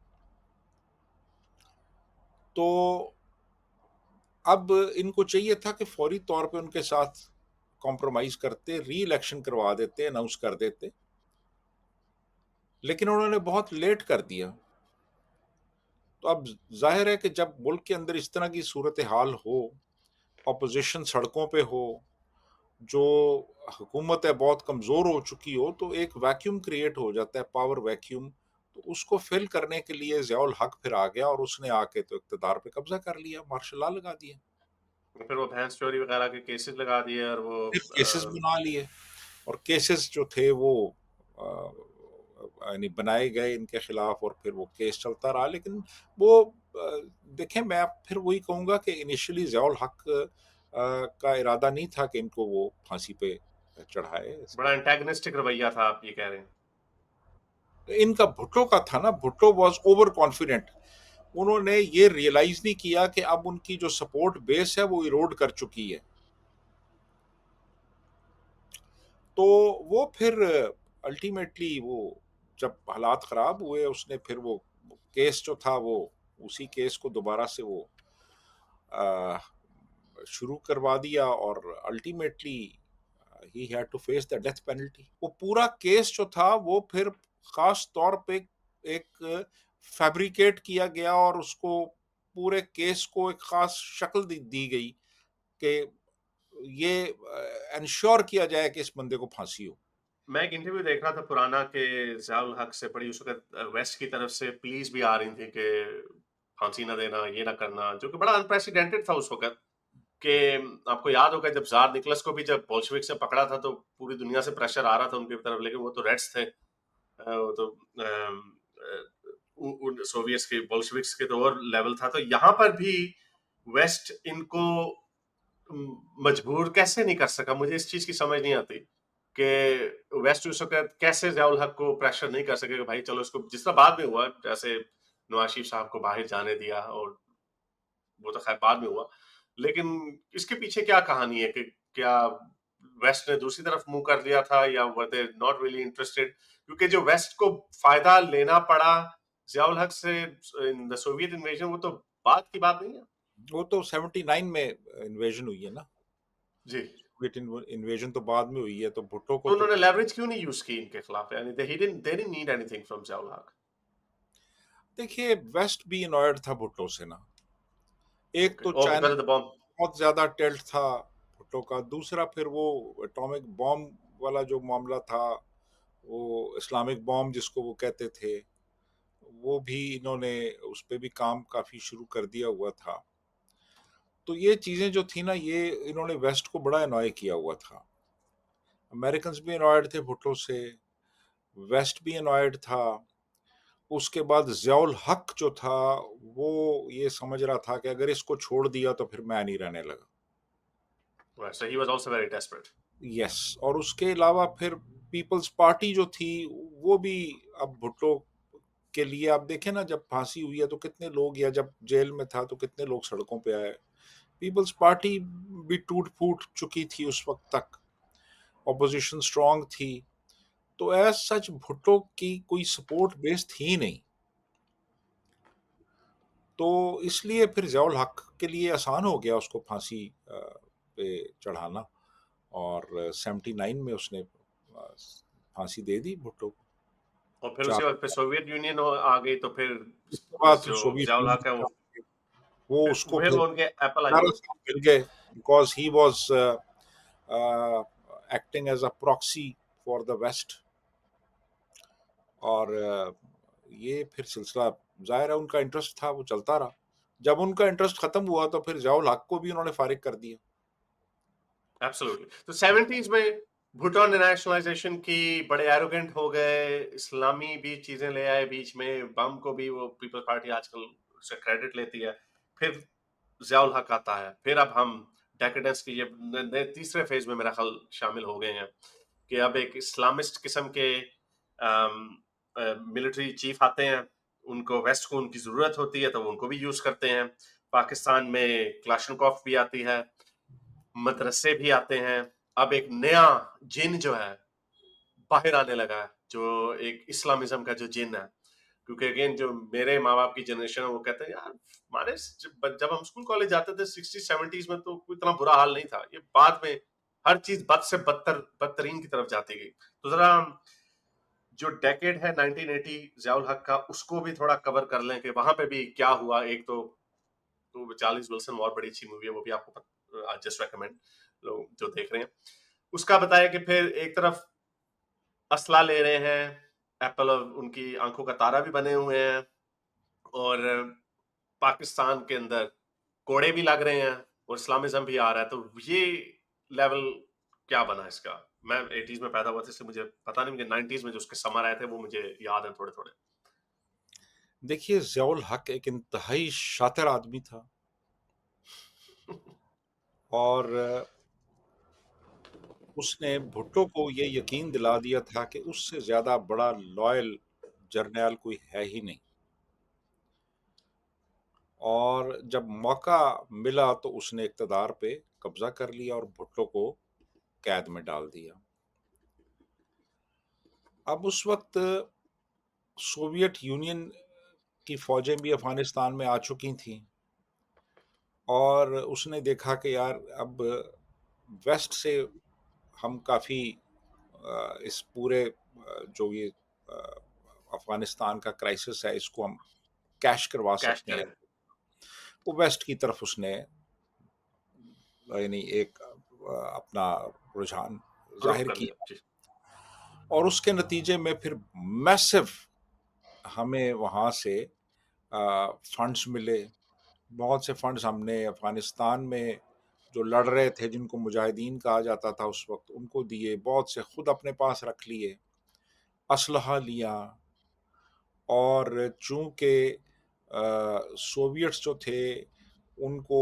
تو اب ان کو چاہیے تھا کہ فوری طور پہ ان کے ساتھ کمپرومائز کرتے، ری الیکشن کروا دیتے، اناؤنس کر دیتے، لیکن انہوں نے بہت لیٹ کر دیا. تو اب ظاہر ہے کہ جب ملک کے اندر اس طرح کی صورتحال ہو، اپوزیشن سڑکوں پہ ہو، جو حکومت ہے بہت کمزور ہو چکی ہو، تو ایک ویکیوم کریٹ ہو جاتا ہے، پاور ویکیوم. تو اس کو فل کرنے کے لیے ضیاء الحق پھر آ گیا اور اس نے آ کے تو اقتدار پہ قبضہ کر لیا، مارشل لا لگا دیا، پھر وہ بھینس چوری وغیرہ کے کیسز لگا دیے اور وہ پھر کیسز بنا لیے. اور کیسز جو تھے وہ یعنی بنائے گئے ان کے خلاف اور پھر وہ کیس چلتا رہا. لیکن وہ دیکھیں میں پھر وہی کہوں گا کہ انیشلی ضیاء الحق کا ارادہ نہیں تھا کہ ان کو وہ پھانسی پہ چڑھائے. بڑا انٹیگنسٹک رویہ تھا آپ یہ کہہ رہے ہیں. ان کا بھٹو کا تھا نا، بھٹو واز اوور کانفیڈنٹ. انہوں نے یہ ریئلائز نہیں کیا کہ اب ان کی جو سپورٹ بیس ہے وہ ایروڈ کر چکی ہے. تو وہ پھر الٹیمیٹلی وہ جب حالات خراب ہوئے اس نے پھر وہ کیس جو تھا وہ اسی کیس کو دوبارہ سے وہ شروع کروا دیا اور ultimately he had to face the death penalty. وہ پورا کیس جو تھا وہ پھر خاص طور پہ ایک فیبریکیٹ کیا گیا اور اس کو پورے کیس کو ایک خاص شکل دی گئی کہ یہ انشور کیا جائے کہ اس بندے کو پھانسی ہو. میں ایک انٹرویو دیکھ رہا تھا پرانا کہ ضیاء الحق سے بڑی اس وقت ویسٹ کی طرف سے پلیز بھی آ رہی تھی کہ پھانسی نہ دینا، یہ نہ کرنا، جو کہ بڑا انپریسیڈنٹڈ تھا اس وقت. کہ آپ کو یاد ہوگا جب زار نکلس کو بھی جب بولشوک سے پکڑا تھا تو پوری دنیا سے پریشر آ رہا تھا ان کی طرف، لیکن وہ تو ریڈس تھے، وہ تو سوویتس کے بولشوکس کے تو اور لیول تھا. تو یہاں پر بھی ویسٹ ان کو مجبور کیسے نہیں کر سکا؟ مجھے اس چیز کی سمجھ نہیں آتی کہ ویسٹ اس وقت کیسے ضیاء الحق کو پریشر نہیں کر سکے کہ بھائی چلو اس کو، جس طرح بعد میں ہوا جیسے نواز شریف صاحب کو باہر جانے دیا، اور وہ تو خیر بعد میں ہوا، لیکن اس کے پیچھے کیا کہانی ہے کہ کیا ویسٹ نے دوسری طرف منہ کر لیا تھا یا were they not really interested؟ کیونکہ جو ویسٹ کو فائدہ لینا پڑا ضیاء الحق سے ان دا سوویت انویژن، وہ تو بعد کی بات نہیں ہے. وہ تو 79 میں انویژن ہوئی ہے نا، جی. انویژن تو بعد میں ہوئی ہے. تو بھٹو کو تو تو انہوں نے لیوریج کیوں نہیں یوز کی ان کے خلاف؟ یعنی they didn't need anything from Zia الحق. دیکھیے ویسٹ بھی انوائڈ تھا بھٹو سے نا. ایک تو Oh, China because of the bomb. بہت زیادہ ٹیلٹ تھا بھٹو کا، دوسرا پھر وہ اٹامک بام والا جو معاملہ تھا، وہ اسلامک بام جس کو وہ کہتے تھے، وہ بھی انہوں نے اس پہ بھی کام کافی شروع کر دیا ہوا تھا. تو یہ چیزیں جو تھی نا، یہ انہوں نے ویسٹ کو بڑا انوائے کیا ہوا تھا. امریکنز بھی انوائڈ تھے بھٹو سے، ویسٹ بھی انوائڈ تھا. اس کے بعد ضیاء الحق جو تھا وہ یہ سمجھ رہا تھا کہ اگر اس کو چھوڑ دیا تو پھر میں نہیں رہنے لگا. Right. So he was also very desperate. یس. اور اس کے علاوہ پھر پیپلز پارٹی جو تھی وہ بھی اب بھٹو کے لیے آپ دیکھیں نا، جب پھانسی ہوئی ہے تو کتنے لوگ، یا جب جیل میں تھا تو کتنے لوگ سڑکوں پہ آئے. پیپلز پارٹی بھی ٹوٹ پھوٹ چکی تھی اس وقت تک، اپوزیشن سٹرانگ تھی. تو ایز سچ بھٹو کی کوئی سپورٹ بیس تھی نہیں. تو اس لیے پھر ضیاء الحق کے لیے آسان ہو گیا اس کو پھانسی پہ چڑھانا، اور 79 میں اس نے پھانسی دے دی بھٹو کو۔ اور پھر اسی چار وقت پھر سوویت یونین آ گئی، تو پھر اس کے بعد پھر جو سوویت ضیاء یونین الحق ہے وہ اس کو پھر پھر وہ ان کے ایپل آئی 11 سال مل گئے، because he was acting as a proxy for the West. اور یہ پھر سلسلہ ظاہر ہے ان کا انٹرسٹ تھا، وہ چلتا رہا. جب ان کا انٹرسٹ ختم ہوا تو پھر ضیاء الحق کو بھی انہوں نے فارغ کر دیا. ایبسولوٹلی. تو 70s میں بھٹو نے نیشنلائزیشن کی، بڑے ایروگنٹ ہو گئے، اسلامی بھی چیزیں لے آئے بیچ میں، بم کو بھی وہ پیپلز پارٹی آج کل اس سے کریڈٹ لیتی ہے. پھر ضیاء الحق آتا ہے، پھر اب ہم ڈیکیڈنس کی یہ تیسرے فیز میں میرا خیال شامل ہو گئے ہیں کہ اب ایک اسلامسٹ قسم کے ملٹری چیف آتے ہیں، ان کو ویسٹ کو ان کی ضرورت ہوتی ہے تو وہ ان کو بھی یوز کرتے ہیں. پاکستان میں کلاشنکوف بھی آتی ہے، مدرسے بھی آتے ہیں. اب ایک نیا جن جو ہے باہر آنے لگا ہے، جو ایک اسلامزم کا جو جن ہے. کیونکہ اگین جو میرے ماں باپ کی جنریشن ہے وہ کہتے ہیں یار ہمارے جب ہم اسکول کالج جاتے تھے 60-70s میں تو کوئی اتنا برا حال نہیں تھا، یہ بعد میں ہر چیز بد سے بدترین کی طرف جاتی گئی. تو ذرا جو ڈیکیڈ ہے 1980 ضیاء الحق کا، اس کو بھی تھوڑا کور کر لیں کہ وہاں پہ بھی کیا ہوا. ایک تو چارلز ولسن بہت بڑی اچھی مووی ہے، وہ بھی آپ کو جسٹ ریکمینڈ لوگ جو دیکھ رہے ہیں. اس کا بتایا کہ پھر ایک طرف اسلحہ لے رہے ہیں، ایپل ان کی آنکھوں کا تارا بھی بنے ہوئے ہیں، اور پاکستان کے اندر کوڑے بھی لگ رہے ہیں اور اسلامزم بھی آ رہا ہے. تو یہ لیول کیا بنا اس کا؟ میں 80s میں پیدا ہوا تھا، اس سے مجھے پتا نہیں، مجھے 90s میں جو اس کے سمر آئے تھے وہ مجھے یاد ہیں تھوڑے تھوڑے. دیکھیے ضیاء الحق ایک انتہائی شاطر آدمی تھا، اور اس نے بھٹو کو یہ یقین دلا دیا تھا کہ اس سے زیادہ بڑا لائل جرنیل کوئی ہے ہی نہیں. اور جب موقع ملا تو اس نے اقتدار پہ قبضہ کر لیا اور بھٹو کو قید میں ڈال دیا. اب اس وقت سوویت یونین کی فوجیں بھی افغانستان میں آ چکی تھیں، اور اس نے دیکھا کہ یار اب ویسٹ سے ہم کافی اس پورے جو یہ افغانستان کا کرائسس ہے اس کو ہم کیش کروا کیش سکتے ہیں. کریں. وہ ویسٹ کی طرف اس نے یعنی ایک اپنا رجحان رخ ظاہر کر لیا کیا، جی. اور اس کے نتیجے میں پھر میسو ہمیں وہاں سے فنڈز ملے. بہت سے فنڈز ہم نے افغانستان میں جو لڑ رہے تھے، جن کو مجاہدین کہا جاتا تھا اس وقت، ان کو دیے. بہت سے خود اپنے پاس رکھ لیے، اسلحہ لیا. اور چونکہ سوویٹس جو تھے ان کو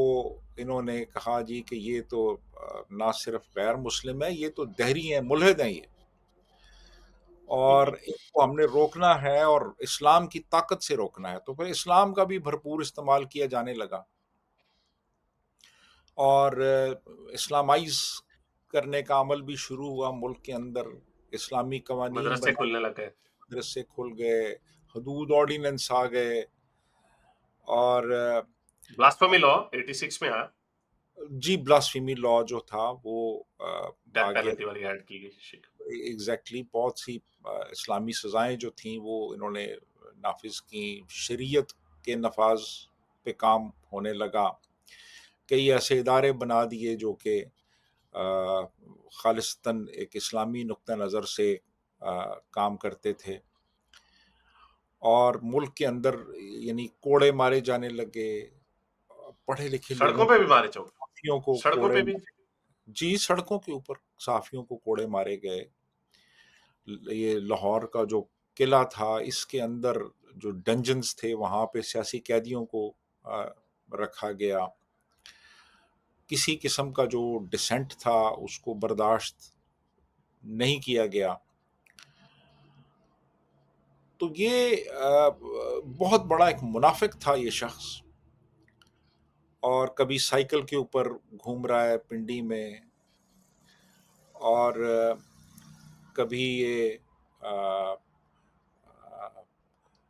انہوں نے کہا جی کہ یہ تو نہ صرف غیر مسلم ہے، یہ تو دہری ہیں، ملحد ہیں یہ، اور ان کو ہم نے روکنا ہے اور اسلام کی طاقت سے روکنا ہے. تو پھر اسلام کا بھی بھرپور استعمال کیا جانے لگا، اور اسلامائز کرنے کا عمل بھی شروع ہوا ملک کے اندر. اسلامی قوانین مدرسے بنائے، کھلنے لگ گئے. مدرسے کھل گئے، حدود آرڈیننس آ گئے. اور بلاسفیمی لا 86 میں آیا، جی بلاسفیمی لا جو تھا وہ ڈیتھ آ گیا. پینلٹی والی ایڈ کی گئی. ایگزیکٹلی بہت سی اسلامی سزائیں جو تھیں وہ انہوں نے نافذ کی. شریعت کے نفاذ پہ کام ہونے لگا. کئی ایسے ادارے بنا دیے جو کہ خالصتاً ایک اسلامی نقطہ نظر سے کام کرتے تھے. اور ملک کے اندر یعنی کوڑے مارے جانے لگے، پڑھے لکھے لوگوں سڑکوں پہ بھی مارے چوک، صحافیوں کو سڑکوں کوڑے پہ بھی. مارے. جی سڑکوں کے اوپر صحافیوں کو کوڑے مارے گئے. یہ لاہور کا جو قلعہ تھا اس کے اندر جو ڈنجنز تھے وہاں پہ سیاسی قیدیوں کو رکھا گیا. کسی قسم کا جو ڈسینٹ تھا اس کو برداشت نہیں کیا گیا. تو یہ بہت بڑا ایک منافق تھا یہ شخص. اور کبھی سائیکل کے اوپر گھوم رہا ہے پنڈی میں، اور کبھی یہ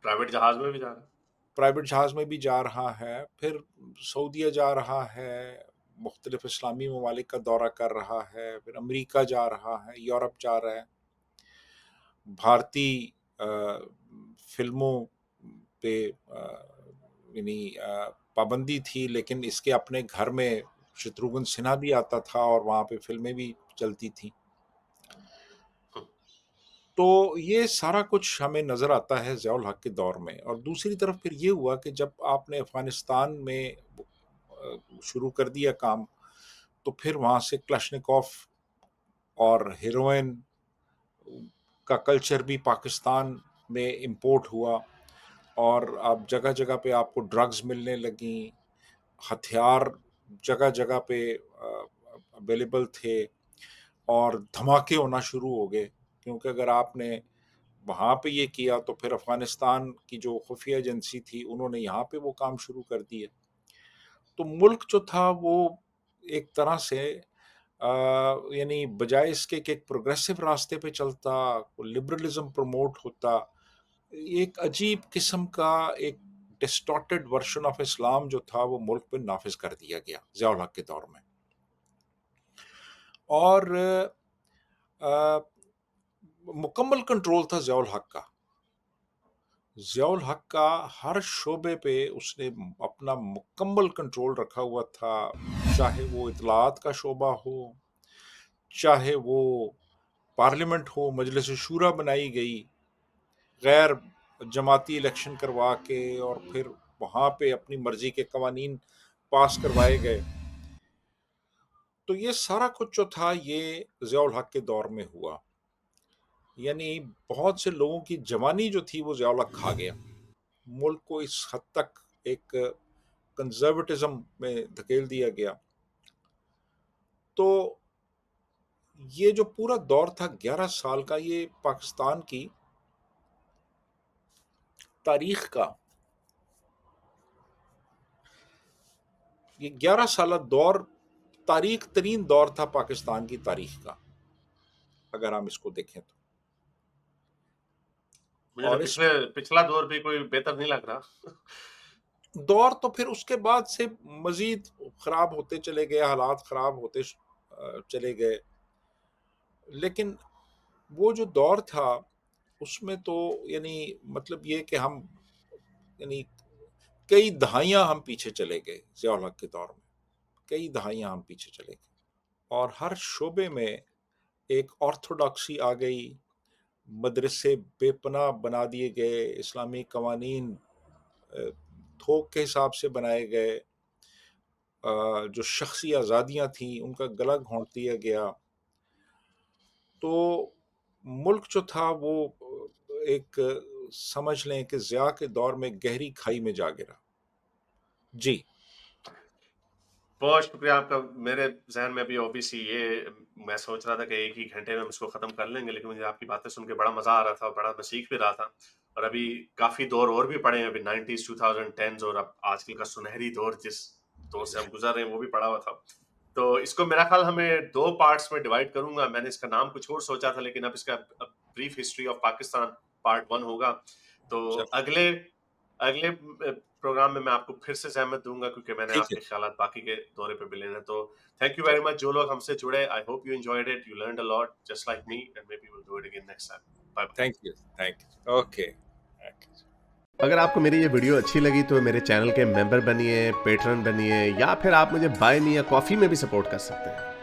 پرائیویٹ جہاز میں بھی جا رہا ہے. پرائیویٹ جہاز میں بھی جا رہا ہے، پھر سعودیہ جا رہا ہے، مختلف اسلامی ممالک کا دورہ کر رہا ہے، پھر امریکہ جا رہا ہے، یورپ جا رہا ہے، بھارتی فلموں پہ یعنی پابندی تھی، لیکن اس کے اپنے گھر میں شتروگھن سنہا بھی آتا تھا اور وہاں پہ فلمیں بھی چلتی تھیں. تو یہ سارا کچھ ہمیں نظر آتا ہے ضیاء الحق کے دور میں. اور دوسری طرف پھر یہ ہوا کہ جب آپ نے افغانستان میں شروع کر دیا کام، تو پھر وہاں سے کلاشنکوف اور ہیروئن کا کلچر بھی پاکستان میں امپورٹ ہوا، اور اب جگہ جگہ پہ آپ کو ڈرگز ملنے لگیں، ہتھیار جگہ جگہ پہ اویلیبل تھے، اور دھماکے ہونا شروع ہو گئے. کیونکہ اگر آپ نے وہاں پہ یہ کیا تو پھر افغانستان کی جو خفیہ ایجنسی تھی انہوں نے یہاں پہ وہ کام شروع کر دیے. تو ملک جو تھا وہ ایک طرح سے یعنی بجائے اس کے کہ ایک پروگریسو راستے پہ چلتا، لبرلزم پروموٹ ہوتا، ایک عجیب قسم کا ایک ڈسٹارٹڈ ورژن آف اسلام جو تھا وہ ملک پہ نافذ کر دیا گیا ضیاء الحق کے دور میں. اور مکمل کنٹرول تھا ضیاء الحق کا. ضیاء الحق کا ہر شعبے پہ اس نے اپنا مکمل کنٹرول رکھا ہوا تھا، چاہے وہ اطلاعات کا شعبہ ہو، چاہے وہ پارلیمنٹ ہو، مجلس شورا بنائی گئی غیر جماعتی الیکشن کروا کے، اور پھر وہاں پہ اپنی مرضی کے قوانین پاس کروائے گئے. تو یہ سارا کچھ جو تھا یہ ضیاء الحق کے دور میں ہوا. یعنی بہت سے لوگوں کی جوانی جو تھی وہ ضیاء الحق کھا گیا. ملک کو اس حد تک ایک کنزرویٹزم میں دھکیل دیا گیا. تو یہ جو پورا دور تھا 11 سال کا، یہ پاکستان کی تاریخ کا یہ 11 سالہ دور تاریخ ترین دور تھا پاکستان کی تاریخ کا، اگر ہم اس کو دیکھیں تو. مجھے اور تو اس پچھلا دور بھی کوئی بہتر نہیں لگ رہا. دور تو پھر اس کے بعد سے مزید خراب ہوتے چلے گئے، حالات خراب ہوتے چلے گئے. لیکن وہ جو دور تھا اس میں تو یعنی مطلب یہ کہ ہم یعنی کئی دہائیاں ہم پیچھے چلے گئے ضیاء الحق کے دور میں، کئی دہائیاں ہم پیچھے چلے گئے. اور ہر شعبے میں ایک آرتھوڈاکسی آ گئی، مدرسے بے پناہ بنا دیے گئے، اسلامی قوانین تھوک کے حساب سے بنائے گئے، جو شخصی آزادیاں تھیں ان کا گلا گھونٹ دیا گیا. تو ملک جو تھا وہ ایک سمجھ لیں کہ ضیاء کے دور میں گہری کھائی میں جا گرا. جی بہت شکریہ آپ کا. میرے ذہن میں ابھی اوبیسی یہ میں سوچ رہا تھا کہ ایک ہی گھنٹے میں ہم اس کو ختم کر لیں گے، لیکن مجھے آپ کی باتیں سن کے بڑا مزہ آ رہا تھا اور بڑا میں سیکھ بھی رہا تھا. اور ابھی کافی دور اور بھی پڑے ہیں، ابھی 90s 2010s اور اب آج کل کا سنہری دور جس دور سے ہم گزر رہے ہیں وہ بھی پڑا ہوا تھا. تو اس کو میرا خیال ہمیں 2 پارٹس میں ڈیوائڈ کروں گا. میں نے اس کا نام کچھ اور سوچا تھا، لیکن اب اس کا brief history of Pakistan part 1 ہوگا. تو اگلے پروگرام میں آپ کو پھر سے زحمت دوں گا، کیونکہ میں نے ٹھیک آپ ہے. کے خیالات باقی کے دورے پہ بھی لینے ہیں. تو تھینک یو ویری مچ جو لوگ ہم سے جڑے. I hope you enjoyed it, you learned a lot just like me, and maybe we'll do it again next time. Bye bye. Thank you. Okay. اگر آپ کو میری یہ ویڈیو اچھی لگی تو میرے چینل کے ممبر بنیے، پیٹرن بنیے، یا پھر آپ مجھے بائی می یا کافی میں بھی سپورٹ کر سکتے ہیں.